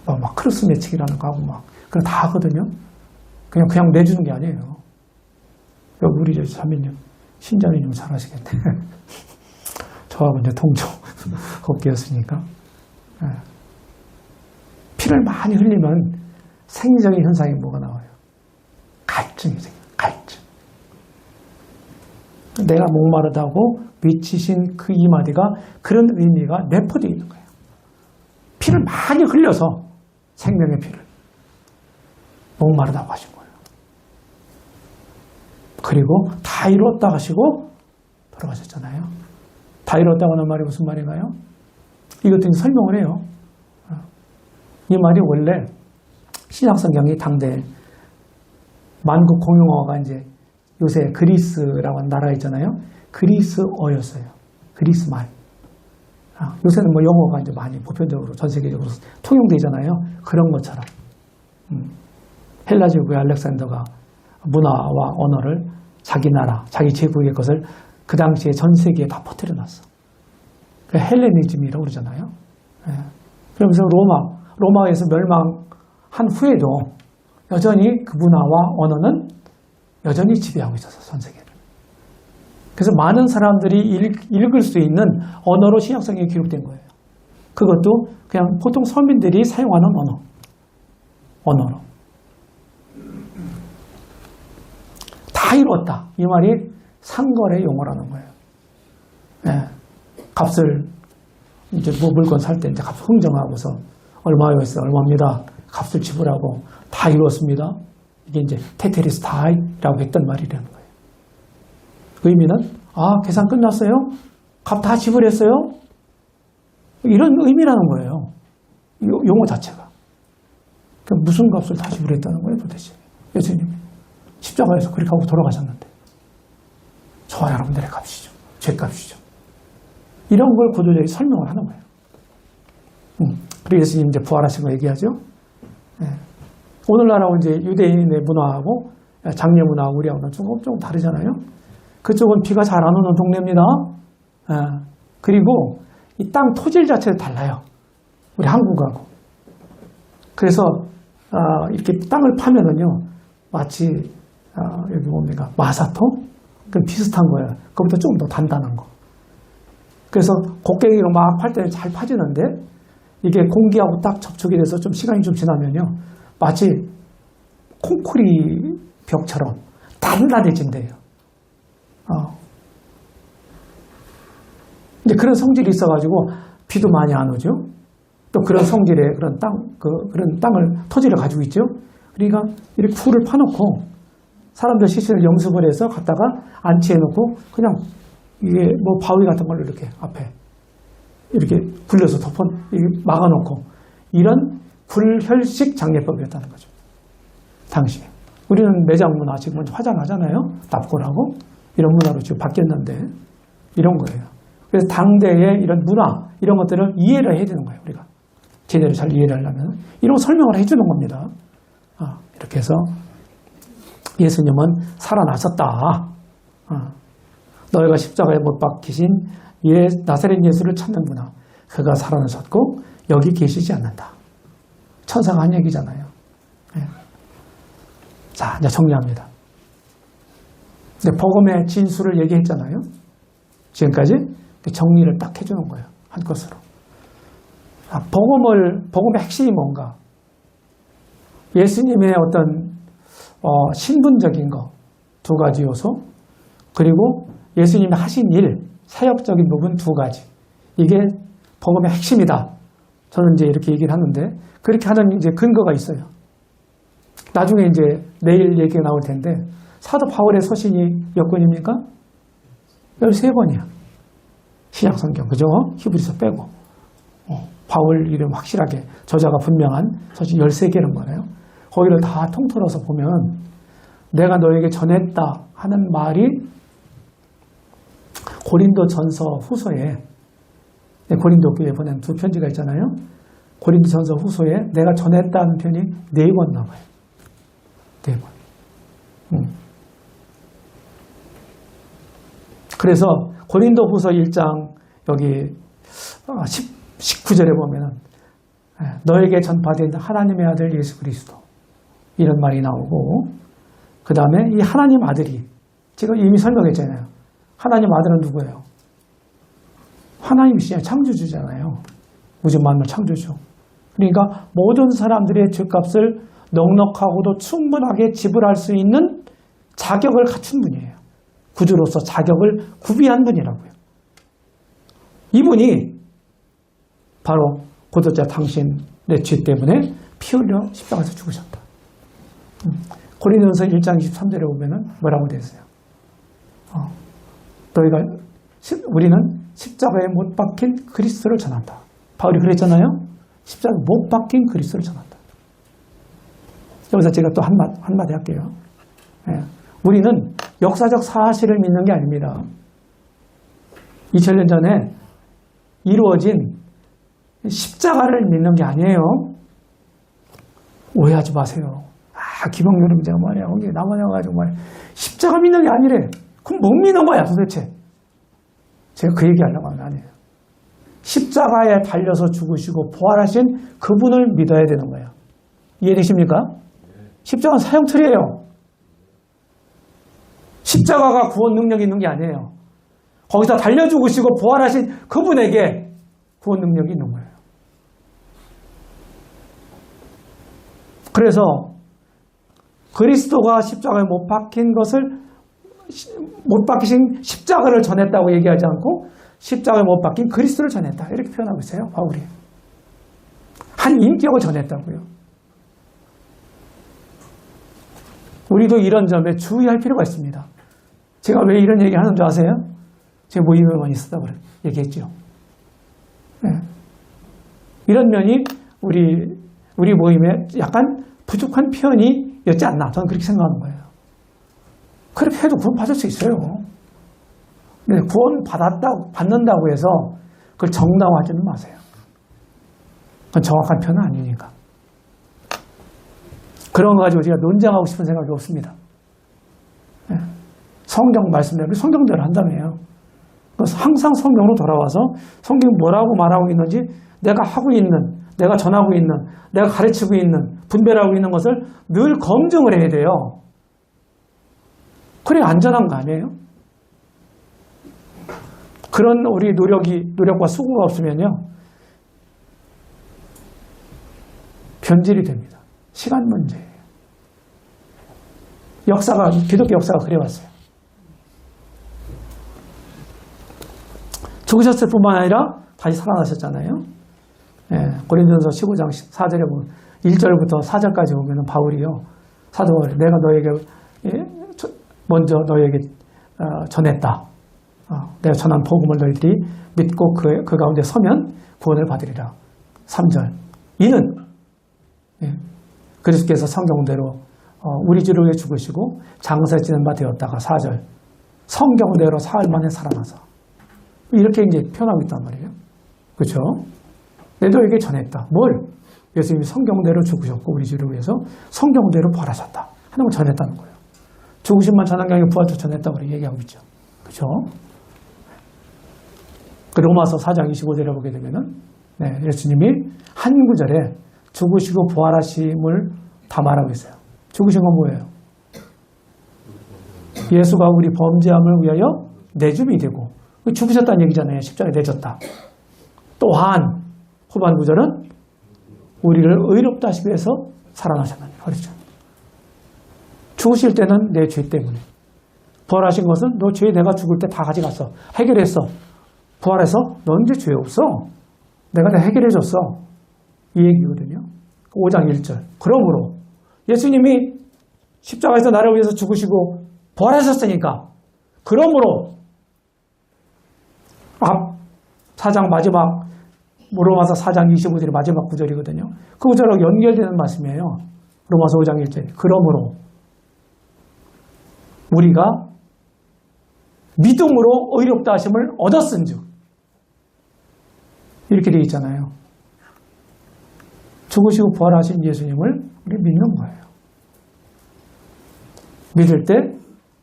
막 크로스 매치기라는 거 하고 막 그냥 다 하거든요. 그냥 내주는 게 아니에요. 여기 우리 자매님 신장이 좀 잘하시겠네. 저하고 이제 동종 걷기였으니까. 피를 많이 흘리면 생리적인 현상이 뭐가 나와요? 갈증이 생겨요. 갈증. 내가 목마르다고 외치신 그 이마디가 그런 의미가 내포되어 있는 거예요. 피를 많이 흘려서 생명의 피를 목마르다고 하신 거예요. 그리고 다 이뤘다 하시고 돌아가셨잖아요. 다 이뤘다고 하는 말이 무슨 말인가요? 이것도 설명을 해요. 이 말이 원래 신약성경이 당대 만국 공용어가 이제 요새 그리스라고 하는 나라 있잖아요. 그리스어였어요. 그리스 말. 요새는 뭐 영어가 이제 많이 보편적으로 전 세계적으로 통용되잖아요. 그런 것처럼. 헬라 제국의 알렉산더가 문화와 언어를 자기 나라, 자기 제국의 것을 그 당시에 전 세계에 다 퍼뜨려 놨어. 헬레니즘이라고 그러잖아요. 그러면서 로마에서 멸망한 후에도 여전히 그 문화와 언어는 여전히 지배하고 있었어, 전 세계를. 그래서 많은 사람들이 읽을 수 있는 언어로 신약성경이 기록된 거예요. 그것도 그냥 보통 서민들이 사용하는 언어로. 다 이루었다. 이 말이 상거래 용어라는 거예요. 값을 이제 뭐 물건 살 때 이제 값 흥정하고서 얼마였어요? 얼마입니다. 값을 지불하고 다 이루었습니다. 이게 이제 테테리스타이라고 했던 말이라는 거예요. 의미는 계산 끝났어요? 값 다 지불했어요? 이런 의미라는 거예요. 용어 자체가. 그럼 무슨 값을 다 지불했다는 거예요, 도대체? 예수님이 십자가에서 그렇게 하고 돌아가셨는데 저와 여러분들의 값이죠. 죄값이죠. 이런 걸 구조적으로 설명을 하는 거예요. 그리고 예수님 이제 부활하신 거 얘기하죠. 오늘날하고 이제 유대인의 문화하고 장례 문화하고 우리하고는 조금 다르잖아요. 그쪽은 비가 잘 안 오는 동네입니다. 그리고 이 땅 토질 자체도 달라요. 우리 한국하고. 그래서 이렇게 땅을 파면은요, 마치 여기 뭡니까 마사토? 그 비슷한 거예요. 그것보다 조금 더 단단한 거. 그래서 곡괭이로 막 팔 때는 잘 파지는데 이게 공기하고 딱 접촉이 돼서 좀 시간이 좀 지나면요, 마치 콘크리트 벽처럼 단단해진대요. 이제 그런 성질이 있어가지고 비도 많이 안 오죠. 또 그런 성질의 그런 그런 땅을 토지를 가지고 있죠. 그러니까 이렇게 풀을 파놓고 사람들 시신을 영습을 해서 갖다가 안치해놓고 그냥 이게 뭐 바위 같은 걸로 이렇게 앞에 이렇게 굴려서 막아놓고 이런 굴혈식 장례법이었다는 거죠. 당시에. 우리는 매장 문화 지금 화장하잖아요. 납골하고 이런 문화로 지금 바뀌었는데 이런 거예요. 그래서 당대의 이런 문화 이런 것들을 이해를 해야 되는 거예요. 우리가 제대로 잘 이해를 하려면 이런 거 설명을 해주는 겁니다. 이렇게 해서 예수님은 살아나셨다. 너희가 십자가에 못 박히신 나사렛 예수를 찾는구나. 그가 살아나셨고 여기 계시지 않는다. 천사가 한 얘기잖아요. 네. 자, 이제 정리합니다. 근데 복음의 진수를 얘기했잖아요. 지금까지 정리를 딱 해주는 거예요. 한 것으로. 복음의 핵심이 뭔가? 예수님의 어떤 신분적인 거 두 가지 요소, 그리고 예수님이 하신 일, 사역적인 부분 두 가지. 이게 복음의 핵심이다. 저는 이제 이렇게 얘기를 하는데 그렇게 하는 이제 근거가 있어요. 나중에 이제 내일 얘기가 나올 텐데 사도 바울의 서신이 몇 권입니까? 13권이야. 신약 성경. 그죠? 히브리서 빼고. 바울 이름 확실하게 저자가 분명한 서신 13개는 거예요. 거기를 다 통틀어서 보면 내가 너에게 전했다 하는 말이 고린도전서 후서에 고린도 교회에 보낸 두 편지가 있잖아요. 고린도전서 후서에 내가 전했다는 편이 4권 나와요. 4권. 그래서 고린도후서 1장 여기 19절에 보면은 너에게 전파된 하나님의 아들 예수 그리스도 이런 말이 나오고, 그 다음에 이 하나님 아들이 제가 이미 설명했잖아요. 하나님 아들은 누구예요? 하나님이시잖아요. 창조주잖아요. 우주 만물 창조주. 그러니까 모든 사람들의 죄값을 넉넉하고도 충분하게 지불할 수 있는 자격을 갖춘 분이에요. 구주로서 자격을 구비한 분이라고요. 이분이 바로 고도자 당신의 죄 때문에 피 흘려 십자가에서 죽으셨다. 고린도전서 1장 23절에 보면은 뭐라고 되어 있어요? 우리는 십자가에 못 박힌 그리스도를 전한다. 바울이 그랬잖아요. 십자가에 못 박힌 그리스도를 전한다. 여기서 제가 또 한마디 할게요. 우리는 역사적 사실을 믿는 게 아닙니다. 2000년 전에 이루어진 십자가를 믿는 게 아니에요. 오해하지 마세요. 기독교는 제가 말이야. 거기 나만 와가지고 말이야. 십자가 믿는 게 아니래. 그럼 못 믿는 거야 도대체. 제가 그 얘기하려고 하는 거 아니에요. 십자가에 달려서 죽으시고 부활하신 그분을 믿어야 되는 거예요. 이해되십니까? 십자가는 사형틀이에요. 십자가가 구원 능력이 있는 게 아니에요. 거기서 달려 죽으시고 부활하신 그분에게 구원 능력이 있는 거예요. 그래서 그리스도가 십자가에 못 박힌 것을 못 박히신 십자가를 전했다고 얘기하지 않고 십자가에 못 박힌 그리스도를 전했다. 이렇게 표현하고 있어요. 바울이. 한 인격을 전했다고요. 우리도 이런 점에 주의할 필요가 있습니다. 제가 왜 이런 얘기 하는 줄 아세요? 제가 모임에 많이 쓰다고 얘기했죠. 네. 이런 면이 우리 모임에 약간 부족한 표현이었지 않나. 저는 그렇게 생각하는 거예요. 그렇게 해도 구원 받을 수 있어요. 근데 구원 받는다고 해서 그걸 정당화하지는 마세요. 그건 정확한 표현은 아니니까. 그런 거 가지고 우리가 논쟁하고 싶은 생각이 없습니다. 성경 말씀대로 성경대로 한다며요. 그래서 항상 성경으로 돌아와서 성경이 뭐라고 말하고 있는지 내가 하고 있는, 내가 전하고 있는, 내가 가르치고 있는, 분별하고 있는 것을 늘 검증을 해야 돼요. 그래 안전한 거 아니에요? 그런 우리 노력과 수고가 없으면요, 변질이 됩니다. 시간 문제예요. 기독교 역사가 그래왔어요. 죽으셨을 뿐만 아니라 다시 살아나셨잖아요. 고린도전서 15장 4절에 보면 1절부터 4절까지 보면 바울이요, 사도 바울이 내가 너에게 먼저 너에게 전했다. 내가 전한 복음을 너희들이 믿고 그 가운데 서면 구원을 받으리라. 3절. 이는 그리스도께서 성경대로 우리 주를 위해 죽으시고 장사에 지는 바 되었다가 4절. 성경대로 사흘 만에 살아나서. 이렇게 이제 표현하고 있단 말이에요. 그렇죠? 내 너에게 전했다. 뭘? 예수님이 성경대로 죽으셨고 우리 주를 위해서 성경대로 부활하셨다 하는 걸 전했다는 거예요. 죽으심만 전한 게 아니라 부활도 전했다고 얘기하고 있죠. 그렇죠? 그 로마서 4장 25절에 보게 되면은 예수님이 한 구절에 죽으시고 부활하심을 다 말하고 있어요. 죽으신 건 뭐예요? 예수가 우리 범죄함을 위하여 내줌이 되고 죽으셨다는 얘기잖아요. 십자가에 내졌다. 또한 후반 구절은 우리를 의롭다 하시기 위해서 살아나셨다는 그렇죠. 죽으실 때는 내 죄 때문에, 부활하신 것은 너 죄 내가 죽을 때 다 가져갔어. 해결했어. 부활해서 넌 이제 죄 없어. 내가 다 해결해줬어. 이 얘기거든요. 5장 1절. 그러므로 예수님이 십자가에서 나를 위해서 죽으시고 부활하셨으니까, 그러므로 앞 4장 마지막 로마서 4장 25절의 마지막 구절이거든요. 그 구절하고 연결되는 말씀이에요. 로마서 5장 1절. 그러므로 우리가 믿음으로 의롭다 하심을 얻었은즉, 이렇게 되어 있잖아요. 죽으시고 부활하신 예수님을 우리 믿는 거예요. 믿을 때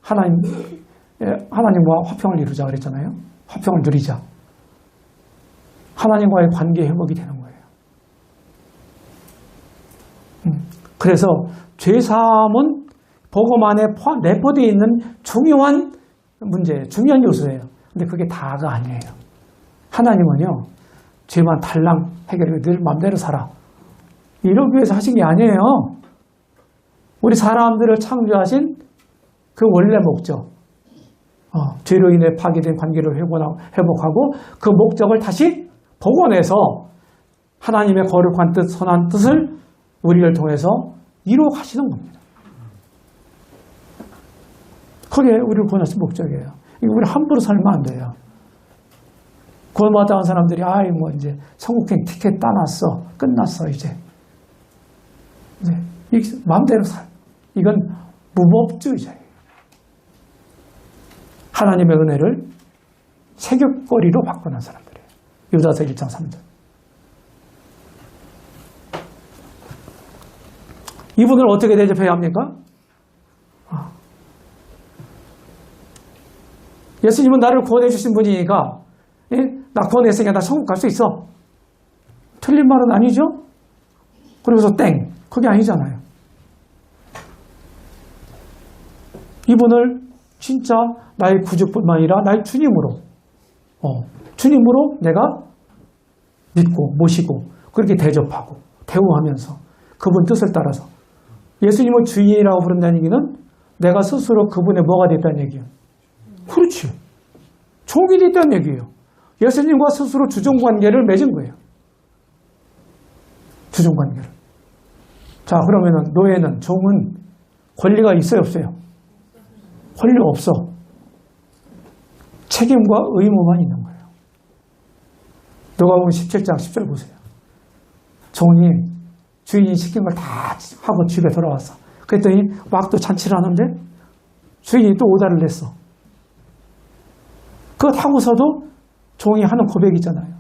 하나님과 화평을 이루자 그랬잖아요. 화평을 누리자. 하나님과의 관계 회복이 되는 거예요. 그래서 죄사함은 복음 안에 내포되어 있는 중요한 문제예요. 중요한 요소예요. 근데 그게 다가 아니에요. 하나님은요, 죄만 달랑 해결하고 늘 마음대로 살아. 이러기 위해서 하신 게 아니에요. 우리 사람들을 창조하신 그 원래 목적, 죄로 인해 파괴된 관계를 회복하고 그 목적을 다시 복원해서 하나님의 거룩한 뜻, 선한 뜻을 우리를 통해서 이루어 가시는 겁니다. 그게 우리를 구원하신 목적이에요. 우리 함부로 살면 안 돼요. 구원받아온 사람들이 이제 천국행 티켓 따놨어, 끝났어 이제 마음대로 살. 이건 무법주의자예요. 하나님의 은혜를 세격거리로 바꾸는 사람들이에요. 유다서 1장 3절. 이분을 어떻게 대접해야 합니까? 예수님은 나를 구원해 주신 분이니까, 나 구원했으니까 나 천국 갈 수 있어. 틀린 말은 아니죠? 그러고서 땡. 그게 아니잖아요. 이분을 진짜 나의 구주뿐만 아니라 나의 주님으로, 주님으로 내가 믿고 모시고 그렇게 대접하고 대우하면서 그분 뜻을 따라서, 예수님을 주인이라고 부른다는 얘기는 내가 스스로 그분의 뭐가 됐다는 얘기예요. 그렇지. 종이 됐다는 얘기예요. 예수님과 스스로 주종관계를 맺은 거예요. 주종관계를. 자, 그러면은 노예는, 종은 권리가 있어요, 없어요? 권리 없어. 책임과 의무만 있는 거예요. 누가복음 17장 10절 보세요. 종이 주인이 시킨 걸 다 하고 집에 돌아왔어. 그랬더니 막 또 잔치를 하는데 주인이 또 오다를 냈어. 그것 하고서도 종이 하는 고백이 있잖아요.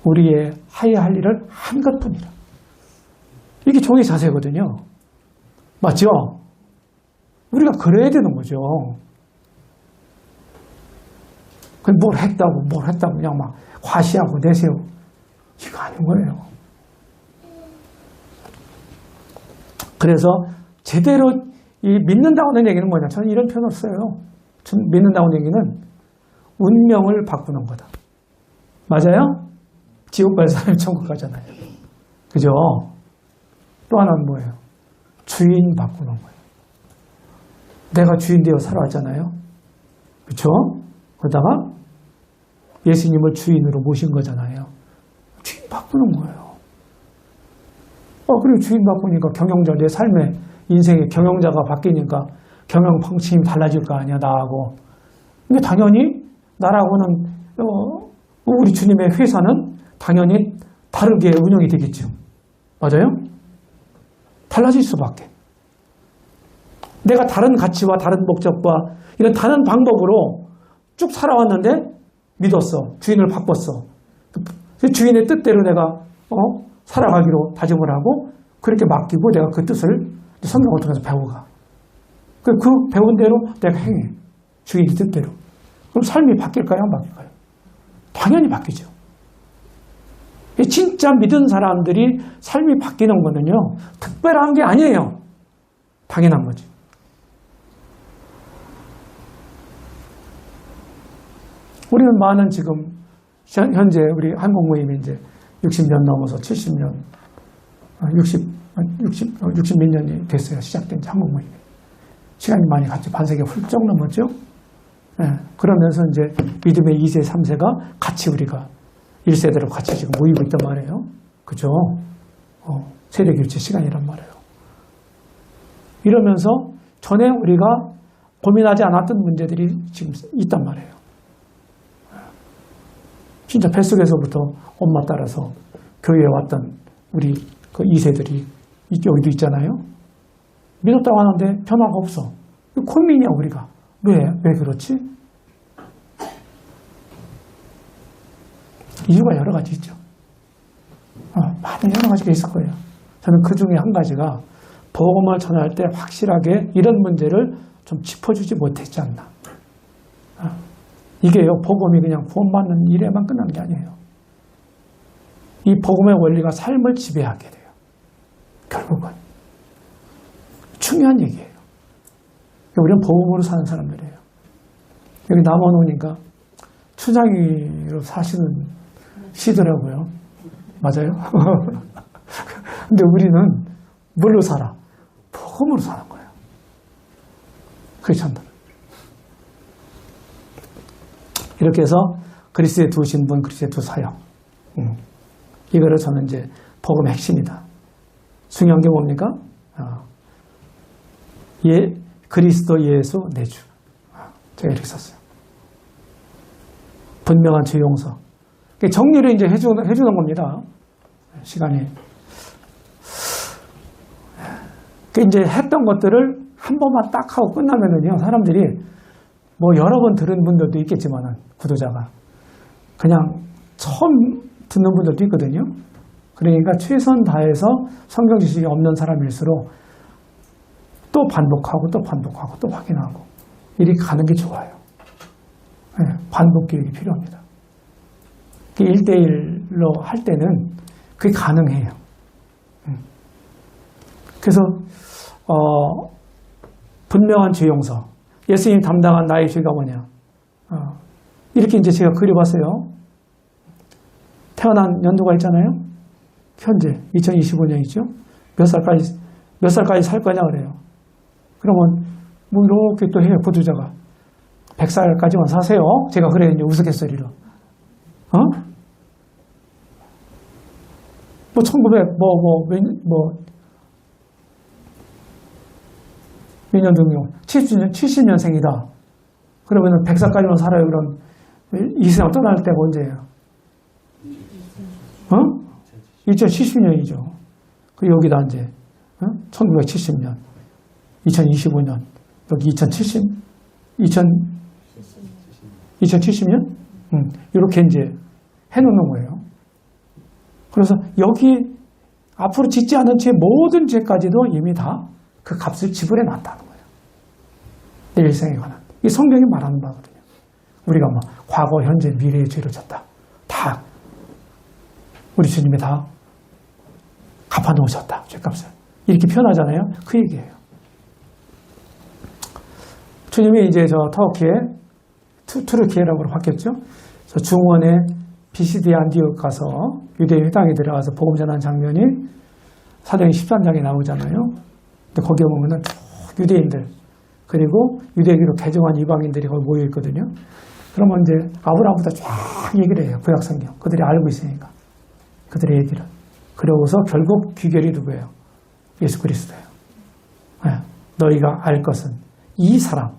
우리의 해야 할 일을 한 것뿐이라. 이게 종의 자세거든요. 맞죠? 우리가 그래야 되는 거죠. 뭘 했다고 그냥 막 과시하고 내세우고 이거 아닌 거예요. 그래서 제대로 이 믿는다고는 얘기는 뭐냐? 저는 이런 표현을 써요. 믿는다고는 얘기는 운명을 바꾸는 거다. 맞아요? 지옥 갈 사람이 천국 가잖아요. 그죠? 또 하나는 뭐예요? 주인 바꾸는 거예요. 내가 주인 되어 살아왔잖아요. 그렇죠? 그러다가 예수님을 주인으로 모신 거잖아요. 주인 바꾸는 거예요. 그리고 주인 바꾸니까 경영자, 내 삶의 인생의 경영자가 바뀌니까 경영 방침이 달라질 거 아니야, 나하고. 근데 당연히 나라고는 우리 주님의 회사는 당연히 다르게 운영이 되겠죠. 맞아요? 달라질 수밖에. 내가 다른 가치와 다른 목적과 이런 다른 방법으로 쭉 살아왔는데 믿었어. 주인을 바꿨어. 주인의 뜻대로 내가 살아가기로 다짐을 하고 그렇게 맡기고 내가 그 뜻을 성경을 통해서 배워가. 그 배운 대로 내가 행해. 주인의 뜻대로. 그럼 삶이 바뀔까요? 안 바뀔까요? 당연히 바뀌죠. 진짜 믿은 사람들이 삶이 바뀌는 거는요. 특별한 게 아니에요. 당연한 거지. 우리는 많은 지금 현재 우리 한국 모임이 이제 60년 넘어서 70년, 60 몇 년이 됐어요. 시작된 한국 모임이. 시간이 많이 갔죠. 반세기 훌쩍 넘었죠. 네. 그러면서 이제 믿음의 2세, 3세가 같이 우리가 1세대로 같이 지금 모이고 있단 말이에요. 그죠? 세대 교체 시간이란 말이에요. 이러면서 전에 우리가 고민하지 않았던 문제들이 지금 있단 말이에요. 진짜 뱃속에서부터 엄마 따라서 교회에 왔던 우리 그 2세들이 여기도 있잖아요. 믿었다고 하는데 변화가 없어. 고민이야, 우리가. 왜 그렇지? 이유가 여러 가지 있죠. 많은 여러 가지가 있을 거예요. 저는 그 중에 한 가지가 복음을 전할 때 확실하게 이런 문제를 좀 짚어주지 못했지 않나. 이게요, 복음이 그냥 구원받는 일에만 끝난 게 아니에요. 이 복음의 원리가 삶을 지배하게 돼요. 결국은. 중요한 얘기예요. 우리는 복음으로 사는 사람들이에요. 여기 남원 오니까 추장이로 사시는 시더라고요. 맞아요? 근데 우리는 뭘로 살아? 복음으로 사는 거예요. 그게 참다. 이렇게 해서 그리스도의 두 신분, 그리스도의 두 사역. 이거를 저는 이제 복음의 핵심이다. 중요한 게 뭡니까? 그리스도 예수 내주. 제가 이렇게 썼어요. 분명한 죄 용서. 정리를 이제 해주는 겁니다. 시간이. 이제 했던 것들을 한 번만 딱 하고 끝나면은요, 사람들이 뭐 여러 번 들은 분들도 있겠지만은, 구도자가. 그냥 처음 듣는 분들도 있거든요. 그러니까 최선 다해서 성경 지식이 없는 사람일수록 또 반복하고 또 반복하고 또 확인하고 이렇게 가는 게 좋아요. 네, 반복 교육이 필요합니다. 1대1로 할 때는 그게 가능해요. 그래서 분명한 죄 용서. 예수님 담당한 나의 죄가 뭐냐. 이렇게 이제 제가 그려봤어요. 태어난 연도가 있잖아요. 현재 2025년이죠. 몇 살까지 살 거냐 그래요. 그러면 뭐 이렇게 또 해요. 구두자가 100살까지만 사세요. 제가 그래요. 이제 우스갯소리로. 뭐 1900 몇 년도요? 70년생이다. 그러면은 100살까지만 살아요. 그럼 이 세상 떠날 때가 언제예요? 2070년이죠. 그 여기다 이제 1970년, 2025년, 여기 2070년? 이렇게 이제 해놓는 거예요. 그래서 여기 앞으로 짓지 않은 죄 모든 죄까지도 이미 다 그 값을 지불해 놨다는 거예요. 내 일생에 관한. 이 성경이 말하는 바거든요. 우리가 뭐 과거, 현재, 미래의 죄를 졌다. 다 우리 주님이 다 갚아놓으셨다. 죄값을. 이렇게 표현하잖아요. 그 얘기예요. 주님이 이제 저 터키에 투르키에라고 바뀌었죠. 저 중원에 비시디 안디옥 가서 유대 회당에 들어가서 복음 전하는 장면이 사도행 13장에 나오잖아요. 근데 거기에 보면은 유대인들 그리고 유대교로 개종한 이방인들이 거기 모여 있거든요. 그러면 이제 아브라함부터 쫙 얘기를 해요. 구약 성경. 그들이 알고 있으니까. 그들의 얘기를. 그러고서 결국 귀결이 누구예요? 예수 그리스도예요. 네. 너희가 알 것은 이 사람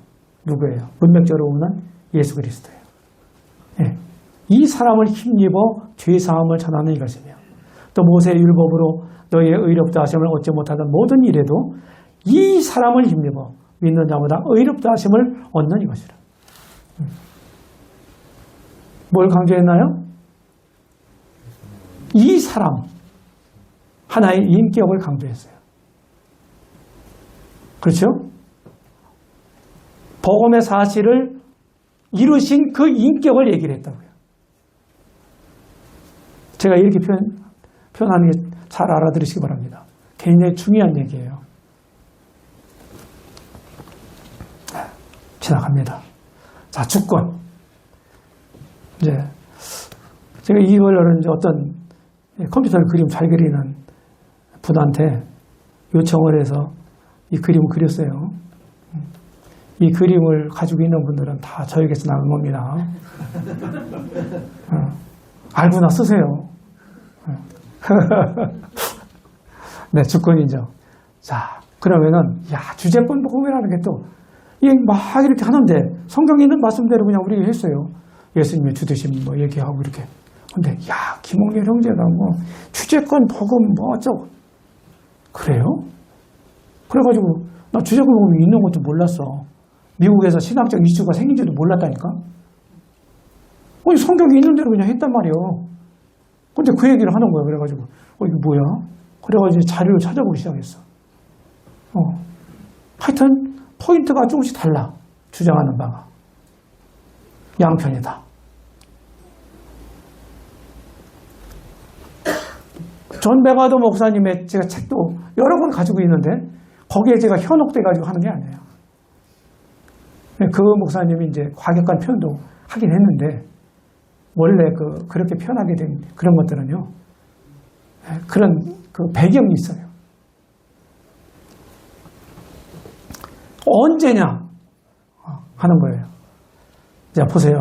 누구예요? 문맥적으로 보면 예수 그리스도예요. 네. 이 사람을 힘입어 죄사함을 전하는 이것이며 또 모세의 율법으로 너희의 의롭다 하심을 얻지 못하던 모든 일에도 이 사람을 힘입어 믿는 자보다 의롭다 하심을 얻는 이것이라. 뭘 강조했나요? 이 사람 하나의 인격을 강조했어요. 그렇죠? 복음의 사실을 이루신 그 인격을 얘기를 했다고요. 제가 이렇게 표현하는 게 잘 알아들으시기 바랍니다. 굉장히 중요한 얘기예요. 지나갑니다. 자, 주권. 이제 제가 이걸 이제 어떤 컴퓨터로 그림 잘 그리는 분한테 요청을 해서 이 그림을 그렸어요. 이 그림을 가지고 있는 분들은 다 저에게서 나온 겁니다. 알고나 쓰세요. 네, 주권이죠. 자, 그러면은, 주제권 복음이라는 게 또, 막 이렇게 하는데, 성경에 있는 말씀대로 그냥 우리가 했어요. 예수님의 주되심 뭐 얘기하고 이렇게. 근데, 김홍렬 형제가 뭐, 주제권 복음 뭐 어쩌고. 그래요? 그래가지고, 나 주제권 복음이 있는 것도 몰랐어. 미국에서 신학적 이슈가 생긴지도 몰랐다니까? 아니, 성경에 있는 대로 그냥 했단 말이에요. 근데 그 얘기를 하는 거예요. 그래가지고, 이게 뭐야? 그래가지고 자료를 찾아보기 시작했어. 하여튼, 포인트가 조금씩 달라. 주장하는 바가. 양편이다. 존 베가더 목사님의 제가 책도 여러 권 가지고 있는데, 거기에 제가 현혹돼가지고 하는 게 아니에요. 그 목사님이 이제 과격한 표현도 하긴 했는데, 원래 그렇게 표현하게 된 그런 것들은요, 그런 그 배경이 있어요. 언제냐 하는 거예요. 자, 보세요.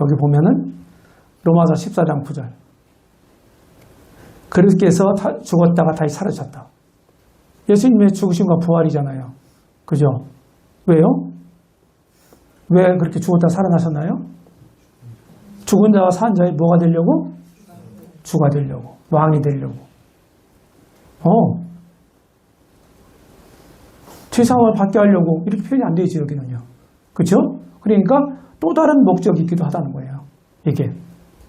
여기 보면은 로마서 14장 9절. 그리스도께서 죽었다가 다시 살아셨다. 예수님의 죽으심과 부활이잖아요. 그죠? 왜요? 왜 그렇게 죽었다 살아나셨나요? 죽은 자와 산 자의 뭐가 되려고? 주가 되려고. 왕이 되려고. 죄사함을 받게 하려고 이렇게 표현이 안 되지 여기는요. 그렇죠? 그러니까 또 다른 목적이 있기도 하다는 거예요. 이게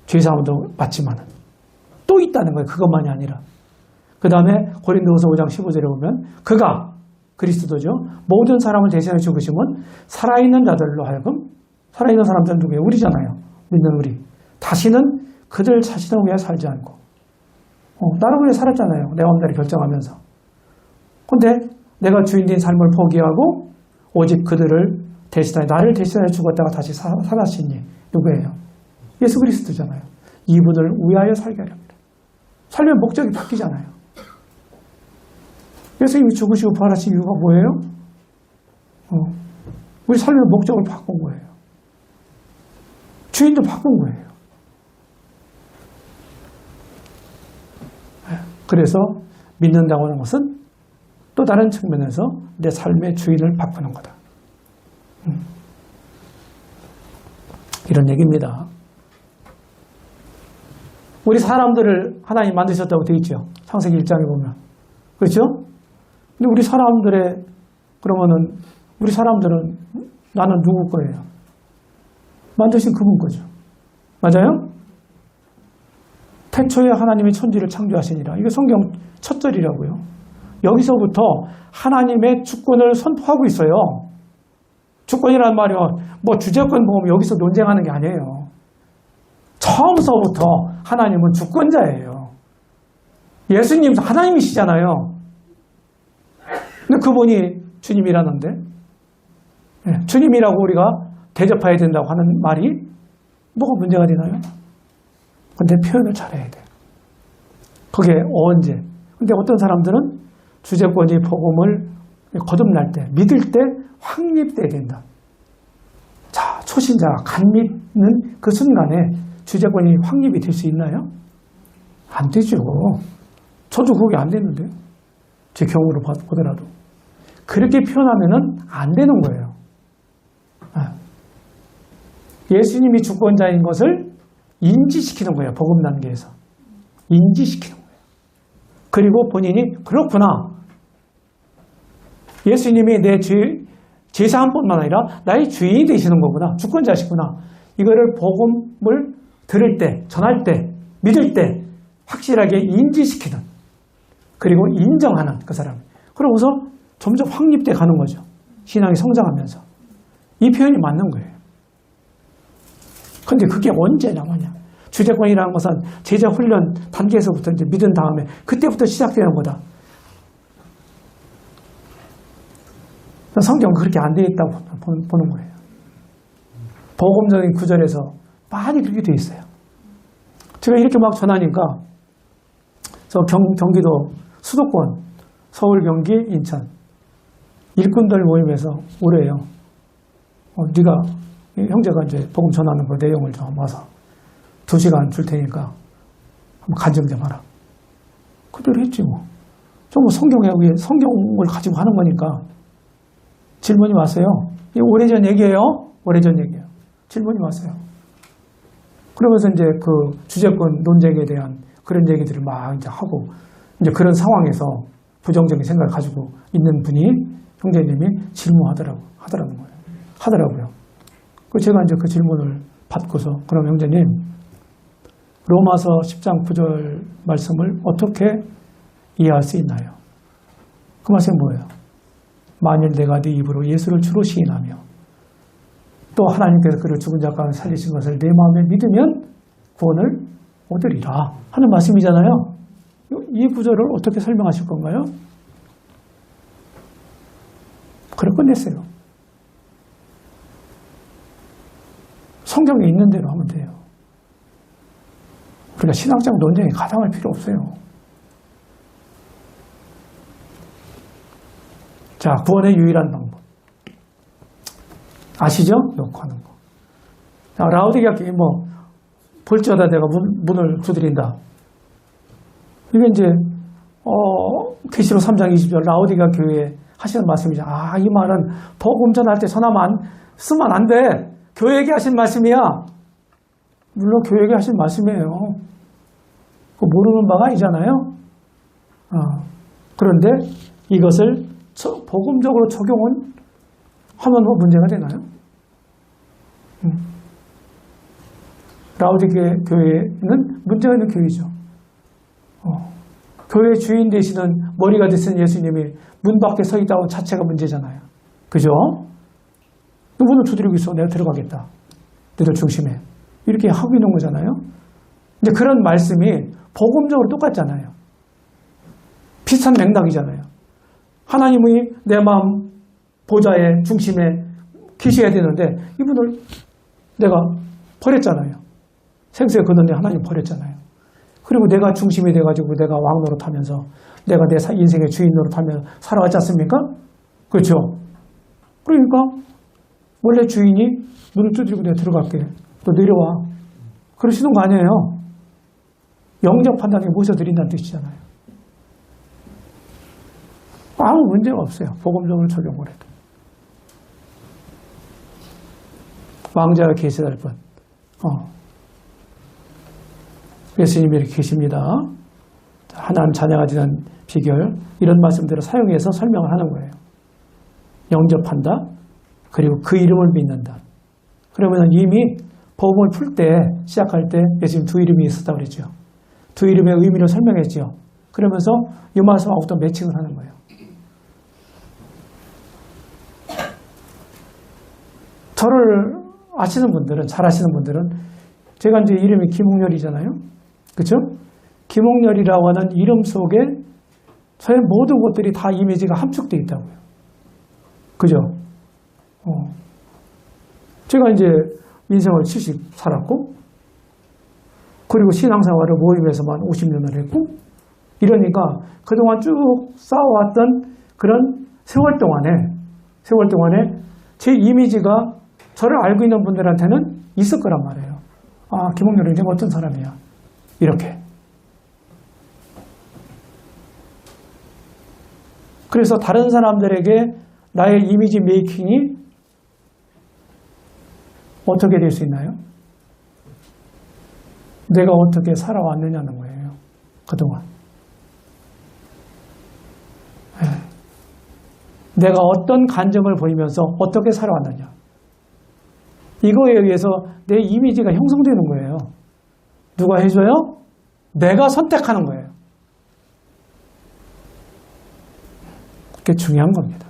죄사함도 받지만은 또 있다는 거예요. 그것만이 아니라. 그 다음에 고린도후서 5장 15절에 보면 그가 그리스도죠. 모든 사람을 대신하여 죽으심은 살아있는 자들로 하여금 살아있는 사람들은 누구예요? 우리잖아요. 믿는 우리. 다시는 그들 자신을 위해 살지 않고 나를 위해 살았잖아요. 내 마음대로 결정하면서. 근데 내가 주인된 삶을 포기하고 오직 그들을 대신하여 나를 대신하여 죽었다가 다시 살아시니 누구예요? 예수 그리스도잖아요. 이분을 위하여 살게 하렵니다. 삶의 목적이 바뀌잖아요. 예수님이 죽으시고 부활하신 이유가 뭐예요? 우리 삶의 목적을 바꾼 거예요. 주인도 바꾼 거예요. 그래서 믿는다고 하는 것은 또 다른 측면에서 내 삶의 주인을 바꾸는 거다. 이런 얘기입니다. 우리 사람들을 하나님 만드셨다고 되어 있죠. 창세기 1장에 보면. 그렇죠? 근데 우리 사람들의 그러면은 우리 사람들은 나는 누구 거예요? 만드신 그분 거죠. 맞아요? 태초에 하나님이 천지를 창조하시니라. 이게 성경 첫 절이라고요. 여기서부터 하나님의 주권을 선포하고 있어요. 주권이라는 말이 뭐 주재권 보험 여기서 논쟁하는 게 아니에요. 처음서부터 하나님은 주권자예요. 예수님도 하나님이시잖아요. 근데 그분이 주님이라는데, 주님이라고 우리가 대접해야 된다고 하는 말이 뭐가 문제가 되나요? 근데 표현을 잘해야 돼요. 그게 언제? 근데 어떤 사람들은 주재권이 복음을 거듭날 때, 믿을 때 확립돼야 된다. 자, 초신자가 간 믿는 그 순간에 주재권이 확립이 될 수 있나요? 안 되죠. 저도 그게 안 됐는데요. 제 경우로 보더라도. 그렇게 표현하면은 안 되는 거예요. 예수님이 주권자인 것을 인지시키는 거예요. 복음 단계에서. 인지시키는 거예요. 그리고 본인이 그렇구나. 예수님이 내 제사함뿐만 아니라 나의 주인이 되시는 거구나. 주권자시구나. 이거를 복음을 들을 때, 전할 때, 믿을 때 확실하게 인지시키는, 그리고 인정하는 그 사람. 그러고서 점점 확립돼 가는 거죠. 신앙이 성장하면서. 이 표현이 맞는 거예요. 근데 그게 언제 나오냐. 주재권이라는 것은 제자 훈련 단계에서부터 이제 믿은 다음에 그때부터 시작되는 거다. 성경은 그렇게 안 되어 있다고 보는 거예요. 복음적인 구절에서 많이 그렇게 되어 있어요. 제가 이렇게 막 전하니까 저 경기도 수도권, 서울, 경기, 인천 일꾼들 모임에서 오래요. 네가 형제가 이제 복음 전하는 그 내용을 좀 와서 2시간 줄 테니까 한번 간증 좀 하라. 그대로 했지 뭐. 좀 성경을 가지고 하는 거니까. 질문이 왔어요. 이게 오래전 얘기예요. 오래전 얘기예요. 질문이 왔어요. 그러면서 이제 그 주재권 논쟁에 대한 그런 얘기들을 막 이제 하고, 이제 그런 상황에서 부정적인 생각을 가지고 있는 분이, 형제님이 하더라고요. 제가 이제 그 질문을 받고서, 그럼 형제님, 로마서 10장 9절 말씀을 어떻게 이해할 수 있나요? 그 말씀이 뭐예요? 만일 내가 네 입으로 예수를 주로 시인하며 또 하나님께서 그를 죽은 자 가운데 살리신 것을 내 마음에 믿으면 구원을 얻으리라 하는 말씀이잖아요. 이 구절을 어떻게 설명하실 건가요? 그래 끝냈어요. 성경에 있는 대로 하면 돼요. 우리가 신학적 논쟁에 가담할 필요 없어요. 자, 구원의 유일한 방법. 아시죠? 욕하는 거. 자, 라오디게아 교회 볼지어다 내가 문을 두드린다. 이게 이제, 계시록 3장 20절 라오디게아 교회에 하시는 말씀이죠. 이 말은 복음 전할 때 전화만 쓰면 안 돼. 교회에게 하신 말씀이야. 물론 교회에게 하신 말씀이에요. 그거 모르는 바가 아니잖아요. 그런데 이것을 복음적으로 적용은 하면 뭐 문제가 되나요? 라오디게아 교회는 문제가 있는 교회죠. 교회 주인 되시는 머리가 되시는 예수님이 문 밖에 서 있다는 자체가 문제잖아요. 그죠? 문을 두드리고 있어. 내가 들어가겠다. 너희들 중심에. 이렇게 하고 있는 거잖아요. 근데 그런 말씀이 복음적으로 똑같잖아요. 비슷한 맥락이잖아요. 하나님이 내 마음 보좌의 중심에 계셔야 되는데 이분을 내가 버렸잖아요. 생수에 걷는데 하나님 버렸잖아요. 그리고 내가 중심이 돼가지고 내가 왕 노릇하면서 내가 내 인생의 주인 노릇하며 살아왔지 않습니까? 그렇죠? 그러니까 원래 주인이 문을 두드리고 내가 들어갈게. 또 내려와. 그러시는 거 아니에요. 영적 판단에 모셔드린다는 뜻이잖아요. 아무 문제가 없어요. 복음적으로 적용을 해도. 왕자가 계시다 할 뻔. 예수님이 이렇게 계십니다. 하나님 자녀가 되는 비결, 이런 말씀들을 사용해서 설명을 하는 거예요. 영접한다. 그리고 그 이름을 믿는다. 그러면 이미 복음을 풀 때, 시작할 때 예수님 두 이름이 있었다고 그랬죠. 두 이름의 의미를 설명했지요. 그러면서 이 말씀하고 또 매칭을 하는 거예요. 저를 아시는 분들은, 잘 아시는 분들은 제가 이제 이름이 김홍렬이잖아요. 그렇죠? 김홍렬이라고 하는 이름 속에 저의 모든 것들이 다 이미지가 함축되어 있다고요. 그죠? 제가 이제 인생을 70 살았고, 그리고 신앙생활을 모임에서만 50년을 했고, 이러니까 그동안 쭉 쌓아왔던 그런 세월 동안에 제 이미지가 저를 알고 있는 분들한테는 있을 거란 말이에요. 아, 김홍렬은 이제 어떤 사람이야. 이렇게. 그래서 다른 사람들에게 나의 이미지 메이킹이 어떻게 될 수 있나요? 내가 어떻게 살아왔느냐는 거예요. 그동안. 내가 어떤 간증을 보이면서 어떻게 살아왔느냐. 이거에 의해서 내 이미지가 형성되는 거예요. 누가 해줘요? 내가 선택하는 거예요. 그게 중요한 겁니다.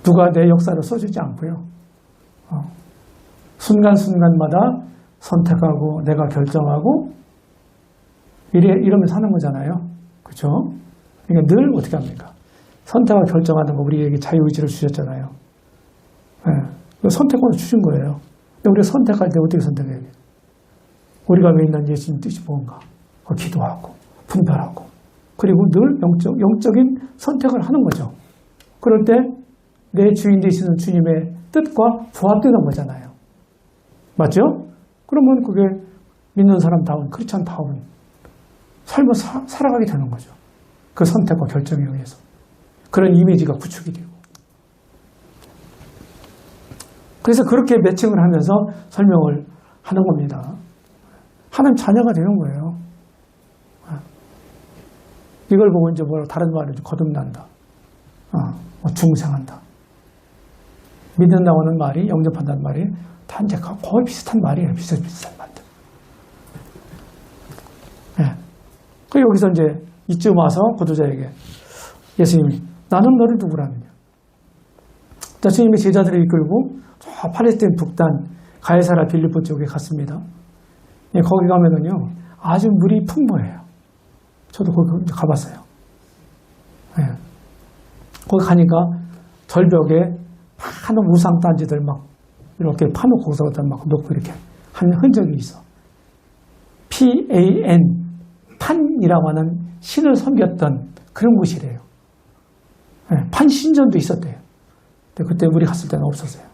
누가 내 역사를 써주지 않고요. 순간순간마다 선택하고 내가 결정하고 이러면서 하는 거잖아요. 그렇죠? 그러니까 늘 어떻게 합니까? 선택과 결정하는 거 우리에게 자유의지를 주셨잖아요. 네. 선택권을 주신 거예요. 근데 우리가 선택할 때 어떻게 선택해야 돼요? 우리가 믿는 예수님 뜻이 뭔가 기도하고 분별하고 그리고 늘 영적인 선택을 하는 거죠. 그럴 때 내 주인 되시는 주님의 뜻과 부합되는 거잖아요. 맞죠? 그러면 그게 믿는 사람다운 크리스찬다운 삶을 살아가게 되는 거죠. 그 선택과 결정에 의해서. 그런 이미지가 구축이 되고. 그래서 그렇게 매칭을 하면서 설명을 하는 겁니다. 하나님 자녀가 되는 거예요. 이걸 보고 이제 다른 말을 거듭난다. 중생한다. 믿는다고 하는 말이, 영접한다는 말이 다 이제 거의 비슷한 말이에요. 비슷한 말들. 네. 그 여기서 이제 이쯤 와서 거두자에게 예수님이 나는 너를 누구라느냐. 예수님이 제자들을 이끌고 저 팔레스타인 북단 가이사라 빌립보 쪽에 갔습니다. 예, 거기 가면은요 아주 물이 풍부해요. 저도 거기 가봤어요. 예. 거기 가니까 절벽에 많은 우상 단지들 막 이렇게 파놓고 거기서 막 놓고 이렇게 한 흔적이 있어. PAN 판이라고 하는 신을 섬겼던 그런 곳이래요. 네, 판신전도 있었대요. 근데 그때 우리 갔을 때는 없었어요.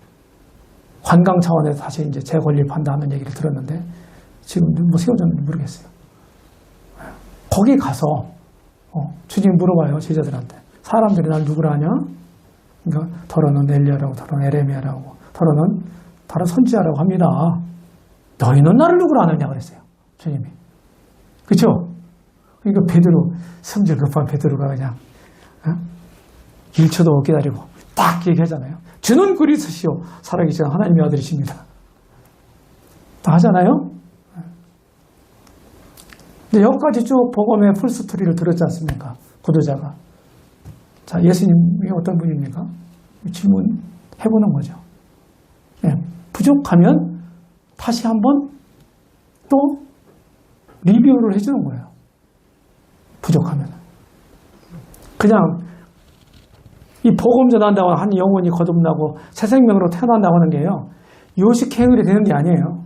관광 차원에서 다시 이제 재건립한다는 얘기를 들었는데 지금 뭐 세워졌는지 모르겠어요. 거기 가서 주님 물어봐요. 제자들한테. 사람들이 날 누구라 하냐? 그러니까 더러는 엘리야라고, 더러는 에레미야라고, 더러는 다른 선지자라고 합니다. 너희는 나를 누구라 하느냐 그랬어요. 주님이. 그렇죠? 그러니까 베드로, 성질 급한 베드로가 그냥 1초도 못 기다리고 딱 얘기하잖아요. 주는 그리스도시요 살아계신 하나님의 아들이십니다. 다 하잖아요. 근데 여기까지 쭉 복음의 풀스토리를 들었지 않습니까? 구도자가. 자, 예수님이 어떤 분입니까? 질문해보는 거죠. 네, 부족하면 다시 한번 또 리뷰를 해주는 거예요. 부족하면. 그냥 이 복음 전한다고 한 영혼이 거듭나고 새 생명으로 태어난다고 하는 게요. 요식행위로 되는 게 아니에요.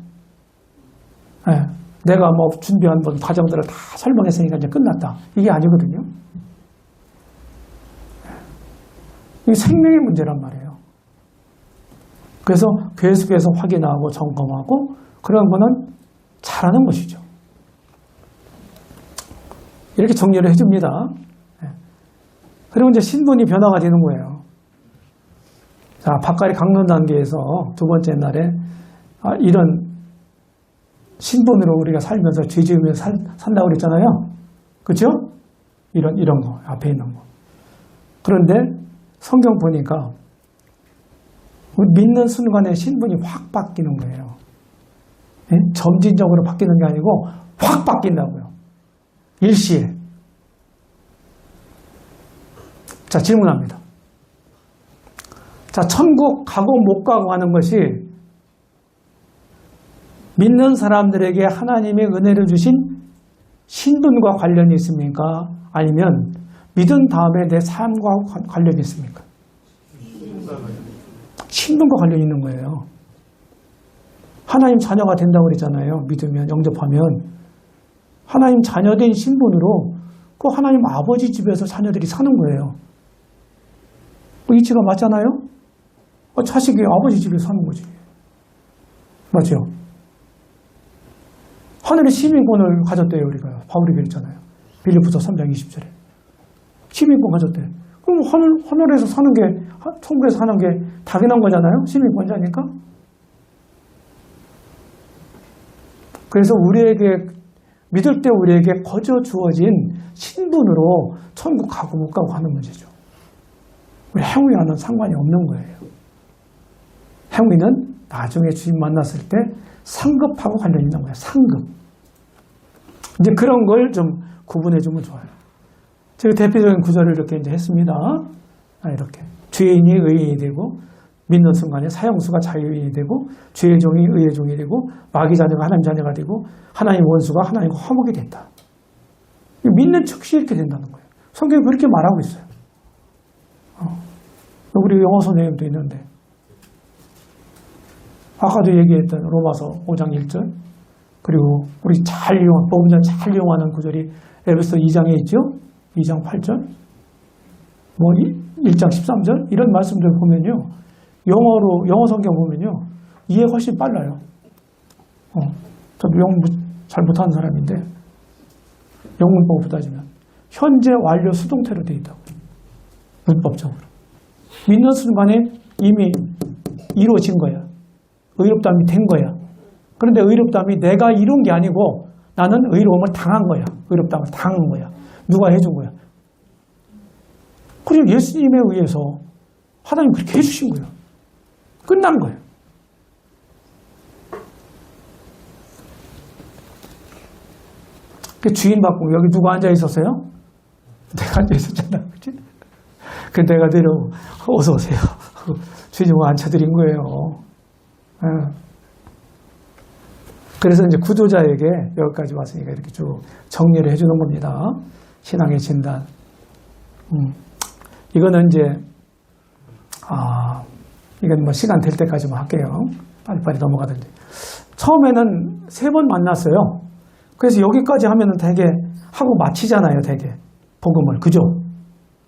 네, 내가 뭐 준비한 과정들을 다 설명했으니까 이제 끝났다. 이게 아니거든요. 이게 생명의 문제란 말이에요. 그래서 계속해서 확인하고 점검하고 그런 거는 잘하는 것이죠. 이렇게 정리를 해줍니다. 그리고 이제 신분이 변화가 되는 거예요. 자, 박가리 강론 단계에서 두 번째 날에 이런 신분으로 우리가 살면서 죄 지으면서 산다고 그랬잖아요. 그렇죠? 이런 거, 앞에 있는 거. 그런데 성경 보니까 믿는 순간에 신분이 확 바뀌는 거예요. 예? 점진적으로 바뀌는 게 아니고 확 바뀐다고요. 일시에. 자, 질문합니다. 자, 천국 가고 못 가고 하는 것이 믿는 사람들에게 하나님의 은혜를 주신 신분과 관련이 있습니까? 아니면 믿은 다음에 내 삶과 관련이 있습니까? 신분과 관련이 있는 거예요. 하나님 자녀가 된다고 그랬잖아요. 믿으면, 영접하면. 하나님 자녀된 신분으로 그 하나님 아버지 집에서 자녀들이 사는 거예요. 이치가 맞잖아요? 자식이 아버지 집에 사는 거지. 맞죠? 하늘의 시민권을 가졌대요, 우리가. 바울이 그랬잖아요. 빌립보서 3장 20절에. 시민권 가졌대. 그럼 하늘에서 사는 게, 천국에서 사는 게 당연한 거잖아요? 시민권자니까? 그래서 우리에게, 믿을 때 우리에게 거저 주어진 신분으로 천국 가고 못 가고 하는 문제죠. 우리 행위와는 상관이 없는 거예요. 행위는 나중에 주님 만났을 때 상급하고 관련이 있는 거예요. 상급. 이제 그런 걸 좀 구분해 주면 좋아요. 제가 대표적인 구절을 이렇게 이제 했습니다. 이렇게. 죄인이 의인이 되고, 믿는 순간에 사형수가 자유인이 되고, 죄의 종이 의의 종이 되고, 마귀 자녀가 하나님 자녀가 되고, 하나님 원수가 하나님과 화목이 된다. 믿는 즉시 이렇게 된다는 거예요. 성경이 그렇게 말하고 있어요. 우리 영어 선생님도 있는데, 아까도 얘기했던 로마서 5장 1절, 그리고 우리 잘 이용, 복음전 잘 이용하는 구절이 에베소 2장에 있죠? 2장 8절, 1장 13절, 이런 말씀들 보면요. 영어 성경 보면요. 이해가 훨씬 빨라요. 저도 영어 잘 못하는 사람인데, 영문법으로 따지면. 현재 완료 수동태로 되어 있다고. 문법적으로. 믿는 순간에 이미 이루어진 거야. 의롭다함이 된 거야. 그런데 의롭다함이 내가 이룬 게 아니고 나는 의로움을 당한 거야. 의롭다함을 당한 거야. 누가 해준 거야. 그리고 예수님에 의해서 하나님 그렇게 해주신 거예요. 끝난 거예요. 그 주인 바꾸고 여기 누가 앉아 있었어요? 내가 앉아 있었잖아. 그치? 그 내가 내려오고 어서 오세요. 주인이 앉혀드린 거예요. 그래서 이제 구조자에게 여기까지 왔으니까 이렇게 쭉 정리를 해주는 겁니다. 신앙의 진단. 이거는 이제, 이건 뭐 시간 될 때까지만 할게요. 빨리빨리 넘어가든지. 처음에는 3번 만났어요. 그래서 여기까지 하면은 되게 하고 마치잖아요, 되게. 복음을. 그죠?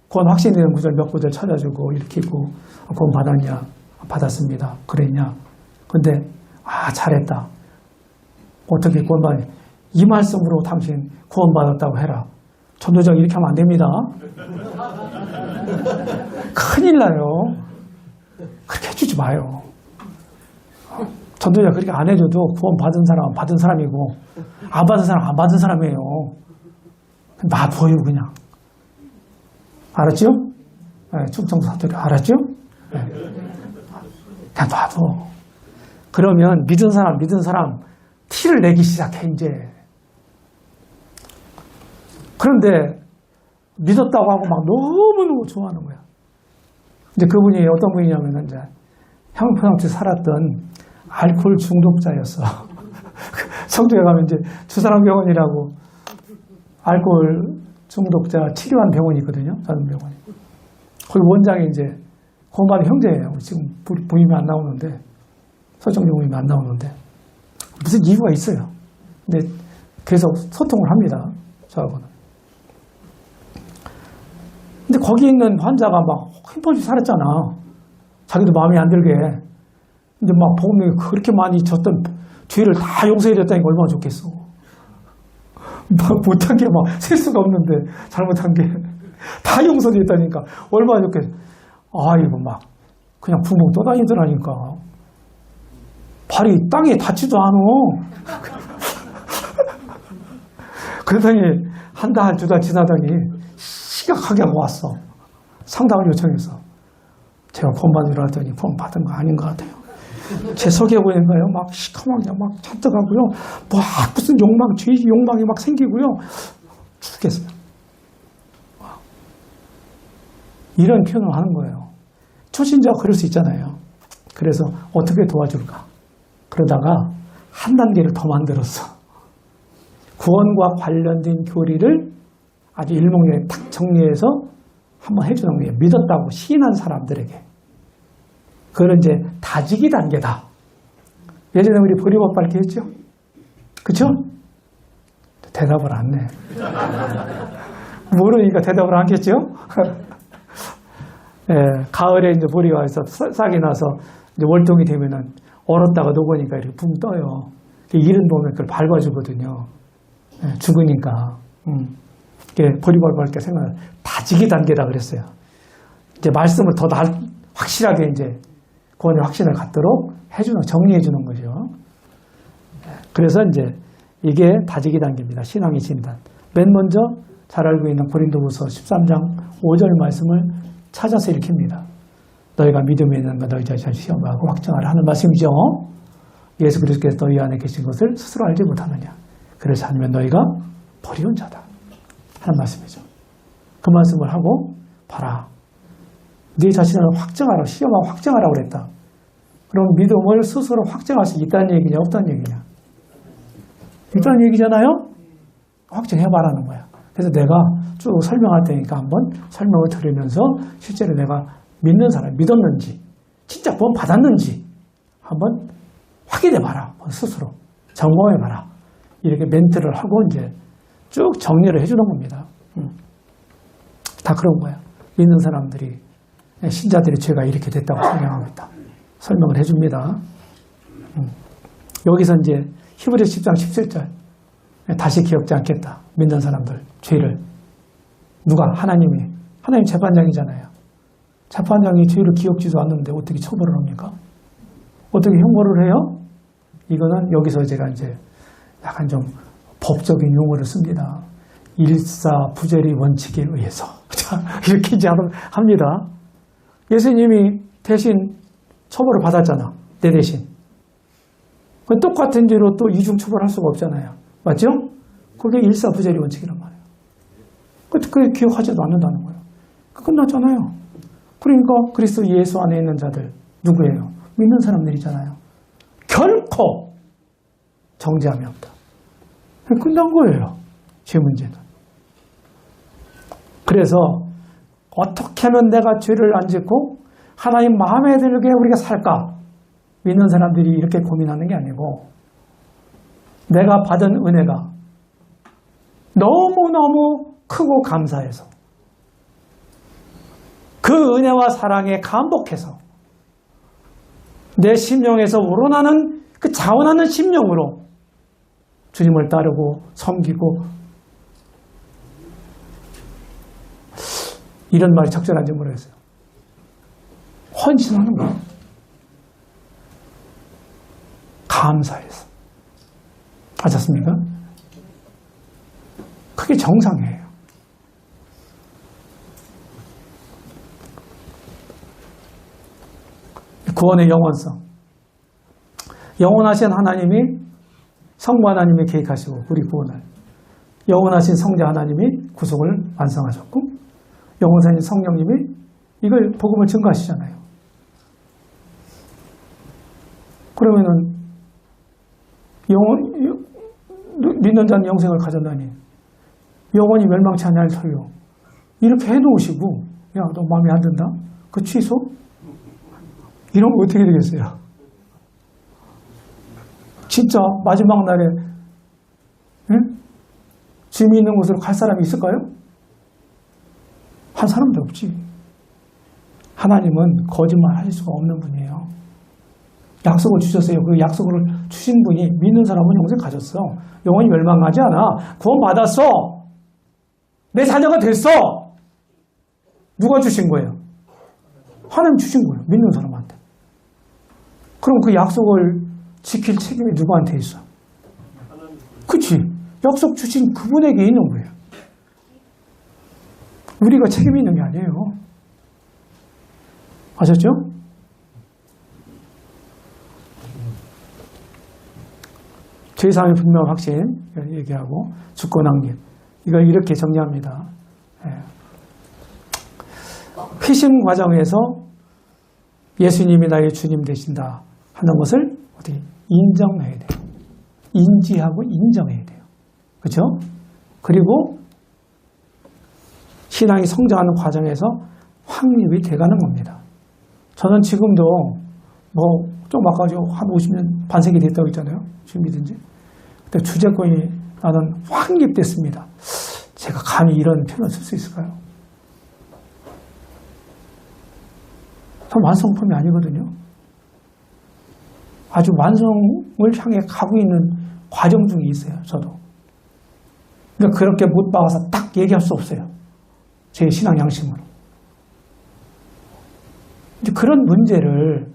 구원 확신되는 구절 몇 구절 찾아주고, 읽히고, 구원 받았냐? 받았습니다. 그랬냐? 근데, 잘했다. 어떻게 구원받았냐? 이 말씀으로 당신 구원받았다고 해라. 전도자가 이렇게 하면 안 됩니다. 큰일 나요. 그렇게 해주지 마요. 전도자 그렇게 안 해줘도 구원 받은 사람은 받은 사람이고, 안 받은 사람은 안 받은 사람이에요. 놔둬요, 그냥. 알았죠? 네, 충청도 사투리 알았죠? 네. 그냥 놔둬. 그러면 믿은 사람 티를 내기 시작해, 이제. 그런데 믿었다고 하고 막 너무너무 좋아하는 거야. 이제 그분이 어떤 분이냐면 이제 형편없이 살았던 알코올 중독자였어. 성주에 가면 이제 주사람 병원이라고 알코올 중독자 치료한 병원이 있거든요. 다른 병원이. 거기 원장이 이제 구원받은 형제예요. 지금 부임이 안 나오는데, 설정적 부임이 안 나오는데. 무슨 이유가 있어요. 근데 계속 소통을 합니다. 저하고는. 근데 거기 있는 환자가 막 힘없이 살았잖아. 자기도 마음에 안 들게. 근데 막 복음이 그렇게 많이 졌던 죄를 다 용서해줬다니까 얼마나 좋겠어. 막 못한 게 막 셀 수가 없는데 잘못한 게 다 용서됐다니까 얼마나 좋겠어. 이거 막 그냥 붕붕 떠다니더라니까. 발이 땅에 닿지도 않아. 그러더니 한 달, 2달 지나더니 심각하게 하고 왔어. 상담을 요청해서. 제가 구원 받으러 왔더니 구원 받은 거 아닌 것 같아요. 제 속에 보니까요, 막 시커멓게 막 잔뜩하고요, 막 무슨 욕망, 죄 욕망이 막 생기고요, 죽겠어요. 이런 표현을 하는 거예요. 초신자가 그럴 수 있잖아요. 그래서 어떻게 도와줄까? 그러다가 한 단계를 더 만들었어. 구원과 관련된 교리를 아주 일목요연에 탁 정리해서 한번 해주는 거예요. 믿었다고 시인한 사람들에게. 그건 이제 다지기 단계다. 예전에 우리 보리밥 밟기 했죠? 그쵸? 대답을 안 해. 모르니까 대답을 안 했겠죠? 예, 가을에 이제 보리가 해서 싹이 나서 이제 월동이 되면은 얼었다가 녹으니까 이렇게 붕 떠요. 이른 봄에 그걸 밟아주거든요. 예, 죽으니까. 보리밥 밟기 생각나. 다지기 단계라 그랬어요. 이제 말씀을 더 확실하게 이제 구원의 확신을 갖도록 해주는, 정리해주는 거죠. 그래서 이제 이게 다지기 단계입니다. 신앙의 진단. 맨 먼저 잘 알고 있는 고린도후서 13장 5절 말씀을 찾아서 읽힙니다. 너희가 믿음에 있는 것 너희 자신을 시험하고 확정하라 하는 말씀이죠. 예수 그리스도께서 너희 안에 계신 것을 스스로 알지 못하느냐. 그래서 아니면 너희가 버리운 자다 하는 말씀이죠. 그 말씀을 하고 봐라. 네 자신을 확정하라. 시험하고 확정하라고 그랬다. 그럼 믿음을 스스로 확정할 수 있다는 얘기냐 없다는 얘기냐. 있다는 얘기잖아요. 확정해봐라는 거야. 그래서 내가 쭉 설명할 테니까 한번 설명을 들으면서 실제로 내가 믿는 사람, 믿었는지, 진짜 구원 받았는지 한번 확인해봐라. 스스로. 점검해봐라. 이렇게 멘트를 하고 이제 쭉 정리를 해주는 겁니다. 다 그런 거야. 믿는 사람들이, 신자들의 죄가 이렇게 됐다고 설명하고 있다. 설명을 해줍니다. 여기서 이제 히브리서 10장 17절. 다시 기억지 않겠다. 믿는 사람들, 죄를. 누가? 하나님 재판장이잖아요. 재판장이 죄를 기억지도 않는데 어떻게 처벌을 합니까? 어떻게 형벌을 해요? 이거는 여기서 제가 이제 약간 좀 법적인 용어를 씁니다. 일사부재리 원칙에 의해서. 이렇게 이제 합니다. 예수님이 대신 처벌을 받았잖아. 내 대신. 똑같은 죄로 또 이중 처벌할 수가 없잖아요. 맞죠? 그게 일사부재리 원칙이란 말이에요. 그게 기억하지도 않는다는 거예요. 끝났잖아요. 그러니까 그리스도 예수 안에 있는 자들 누구예요? 믿는 사람들이잖아요. 결코 정죄함이 없다. 끝난 거예요. 죄 문제는. 그래서 어떻게 하면 내가 죄를 안 짓고 하나님 마음에 들게 우리가 살까? 믿는 사람들이 이렇게 고민하는 게 아니고 내가 받은 은혜가 너무너무 크고 감사해서 그 은혜와 사랑에 감복해서 내 심령에서 우러나는 그 자원하는 심령으로 주님을 따르고 섬기고 이런 말이 적절한지 모르겠어요. 헌신하는 거예요. 감사해서. 아셨습니까? 그게 정상이에요. 구원의 영원성. 영원하신 하나님이 성부 하나님이 계획하시고 우리 구원을 영원하신 성자 하나님이 구속을 완성하셨고 영원하신 성령님이 이걸 복음을 증거하시잖아요. 그러면은 믿는 자는 영생을 가졌다니 영원히 멸망치 않을 터요. 이렇게 해놓으시고 야, 너 마음에 안 든다? 그 취소? 이런 거 어떻게 되겠어요? 진짜 마지막 날에 짐이 있는 곳으로 갈 사람이 있을까요? 한 사람도 없지. 하나님은 거짓말 하실 수가 없는 분이에요. 약속을 주셨어요. 그 약속을 주신 분이 믿는 사람은 영생 가졌어. 영원히 멸망하지 않아. 구원 받았어. 내 자녀가 됐어. 누가 주신 거예요? 하나님 주신 거예요. 믿는 사람한테. 그럼 그 약속을 지킬 책임이 누구한테 있어? 그치? 약속 주신 그분에게 있는 거예요. 우리가 책임이 있는 게 아니에요. 아셨죠? 죄사함의 분명한 확신 얘기하고 주권 확립. 이걸 이렇게 정리합니다. 회심 과정에서 예수님이 나의 주님 되신다 하는 것을 어떻게 인정해야 돼요. 인지하고 인정해야 돼요. 그렇죠? 그리고 신앙이 성장하는 과정에서 확립이 돼가는 겁니다. 저는 지금도 좀 아까 한 50년 반세기 됐다고 했잖아요. 지금이든지. 그때 주제권이 나는 확립됐습니다. 제가 감히 이런 표현을 쓸 수 있을까요? 전 완성품이 아니거든요. 아주 완성을 향해 가고 있는 과정 중에 있어요. 저도. 그러니까 그렇게 못 박아서 딱 얘기할 수 없어요. 제 신앙 양심으로. 이제 그런 문제를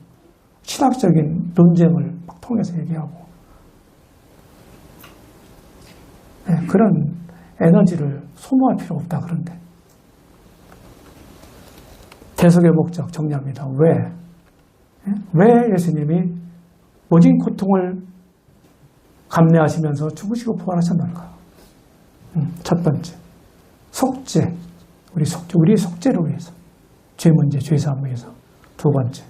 신학적인 논쟁을 막 통해서 얘기하고 그런 에너지를 소모할 필요 없다. 그런데 대속의 목적 정리합니다. 왜 예수님이 모진 고통을 감내하시면서 죽으시고 부활하셨는가? 첫 번째, 속죄. 우리의 속죄를 위해서. 죄 문제, 죄 사함을 위해서. 두 번째,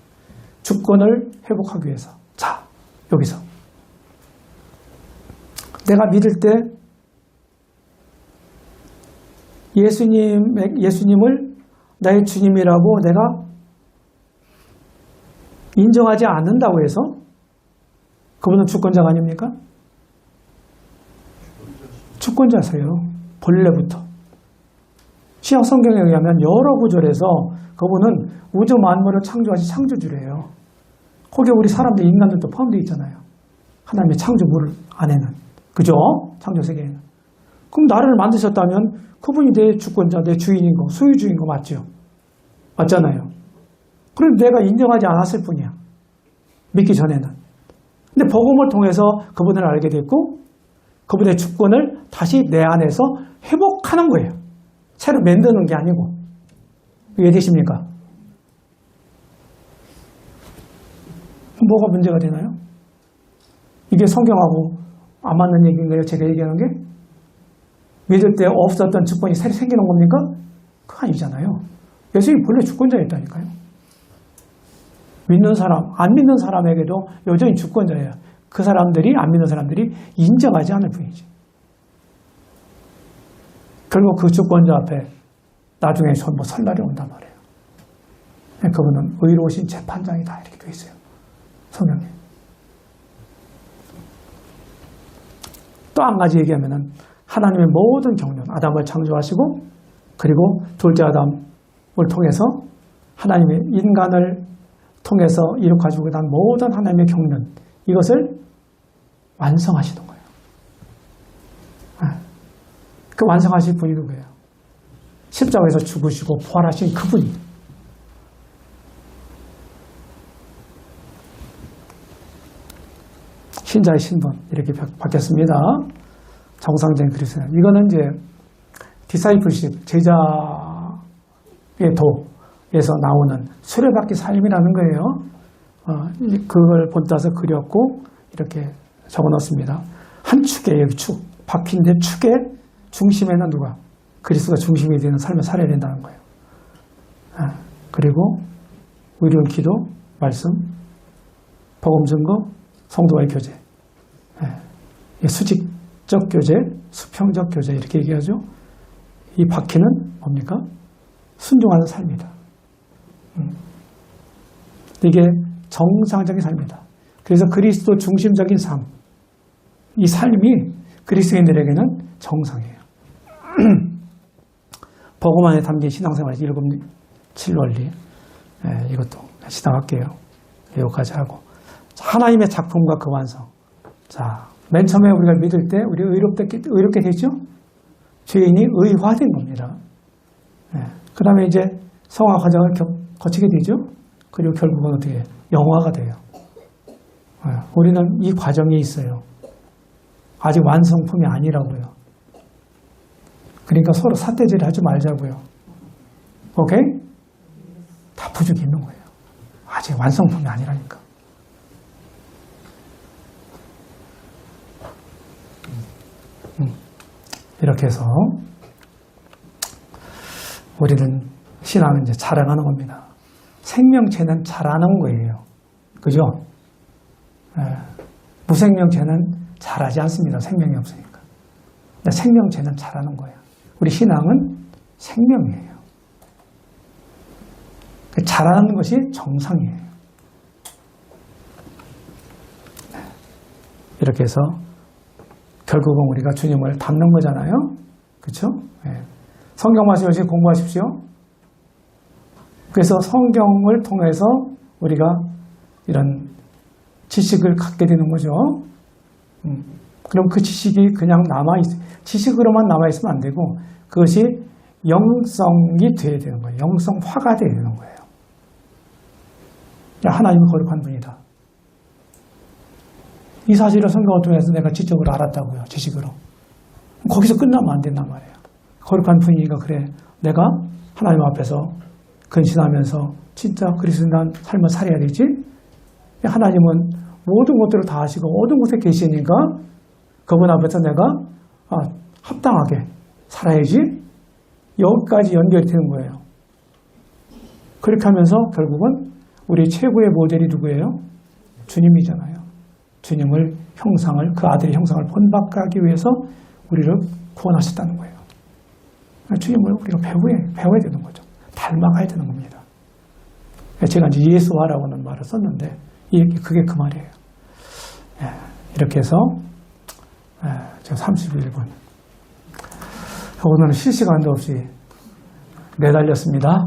주권을 회복하기 위해서. 자, 여기서. 내가 믿을 때 예수님을 나의 주님이라고 내가 인정하지 않는다고 해서 그분은 주권자가 아닙니까? 주권자세요. 본래부터. 신약 성경에 의하면 여러 구절에서 그분은 우주 만물을 창조하신 창조주래요. 거기에 우리 사람들, 인간들도 포함되어 있잖아요. 하나님의 창조물 안에는. 그죠? 창조세계에는. 그럼 나를 만드셨다면 그분이 내 주권자, 내 주인인 거, 소유주인 거 맞죠? 맞잖아요. 그런데 내가 인정하지 않았을 뿐이야. 믿기 전에는. 근데 복음을 통해서 그분을 알게 됐고 그분의 주권을 다시 내 안에서 회복하는 거예요. 새로 만드는 게 아니고. 이해되십니까? 뭐가 문제가 되나요? 이게 성경하고 안 맞는 얘기인가요? 제가 얘기하는 게? 믿을 때 없었던 주권이 새로 생기는 겁니까? 그거 아니잖아요. 예수님이 본래 주권자였다니까요. 믿는 사람, 안 믿는 사람에게도 여전히 주권자예요. 그 사람들이, 안 믿는 사람들이 인정하지 않을 뿐이지. 결국 그 주권자 앞에 나중에 전부 설 날이 온단 말이에요. 그분은 의로우신 재판장이다. 이렇게 돼 있어요. 성경에. 또 한 가지 얘기하면은 하나님의 모든 경륜, 아담을 창조하시고 그리고 둘째 아담을 통해서 하나님의 인간을 통해서 이룩하시고 난 모든 하나님의 경륜, 이것을 완성하시는 거예요. 그 완성하실 분이 누구예요? 십자가에서 죽으시고 부활하신 그분이. 신자의 신분 이렇게 바뀌었습니다. 정상적인 그리스도인. 이거는 이제 디사이플십, 제자의 도에서 나오는 수레바퀴 삶이라는 거예요. 그걸 본따서 그렸고 이렇게 적어놓습니다. 한 축에, 여기 축, 바퀴인데 축의 중심에는 누가? 그리스도가 중심이 되는 삶을 살아야 된다는 거예요. 그리고 의로운 기도, 말씀, 복음 증거, 성도와의 교제. 수직적 교제, 수평적 교제 이렇게 얘기하죠. 이 바퀴는 뭡니까? 순종하는 삶이다. 이게 정상적인 삶이다. 그래서 그리스도 중심적인 삶, 이 삶이 그리스도인들에게는 정상이에요. 복음 안에 담긴 신앙생활 7원리 이것도 시작할게요. 여기까지 하고 하나님의 작품과 그 완성. 자, 맨 처음에 우리가 믿을 때 우리 의롭게 되죠? 죄인이 의화된 겁니다. 그 다음에 이제 성화 과정을 거치게 되죠? 그리고 결국은 어떻게 해요? 영화가 돼요. 우리는 이 과정이 있어요. 아직 완성품이 아니라고요. 그러니까 서로 삿대질을 하지 말자고요. 오케이? 다 부족이 있는 거예요. 아직 완성품이 아니라니까. 이렇게 해서 우리는 신앙은 이제 자라나는 겁니다. 생명체는 자라는 거예요. 그죠? 무생명체는 자라지 않습니다. 생명이 없으니까. 생명체는 자라는 거예요. 우리 신앙은 생명이에요. 자라는 것이 정상이에요. 이렇게 해서 결국은 우리가 주님을 닮는 거잖아요. 그렇죠? 성경 말씀 열심히 공부하십시오. 그래서 성경을 통해서 우리가 이런 지식을 갖게 되는 거죠. 그럼 그 지식이 그냥 지식으로만 남아있으면 안 되고 그것이 영성이 되어야 되는 거예요. 영성화가 되어야 되는 거예요. 하나님은 거룩한 분이다. 이 사실을 성경을 통해서 내가 지적으로 알았다고요. 지식으로. 거기서 끝나면 안 된단 말이에요. 거룩한 분이니까 그래. 내가 하나님 앞에서 근신하면서 진짜 그리스도인한 삶을 살아야 되지. 하나님은 모든 것들을 다 하시고 모든 곳에 계시니까 그분 앞에서 내가 합당하게 살아야지. 여기까지 연결이 되는 거예요. 그렇게 하면서 결국은 우리 최고의 모델이 누구예요? 주님이잖아요. 주님을 그 아들의 형상을 본받게 하기 위해서 우리를 구원하셨다는 거예요. 주님을 우리가 배워야 되는 거죠. 닮아가야 되는 겁니다. 제가 이제 예수화라고는 말을 썼는데 그게 그 말이에요. 이렇게 해서 제가 31분 오늘은 실시간도 없이 매달렸습니다.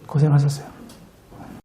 고생하셨어요.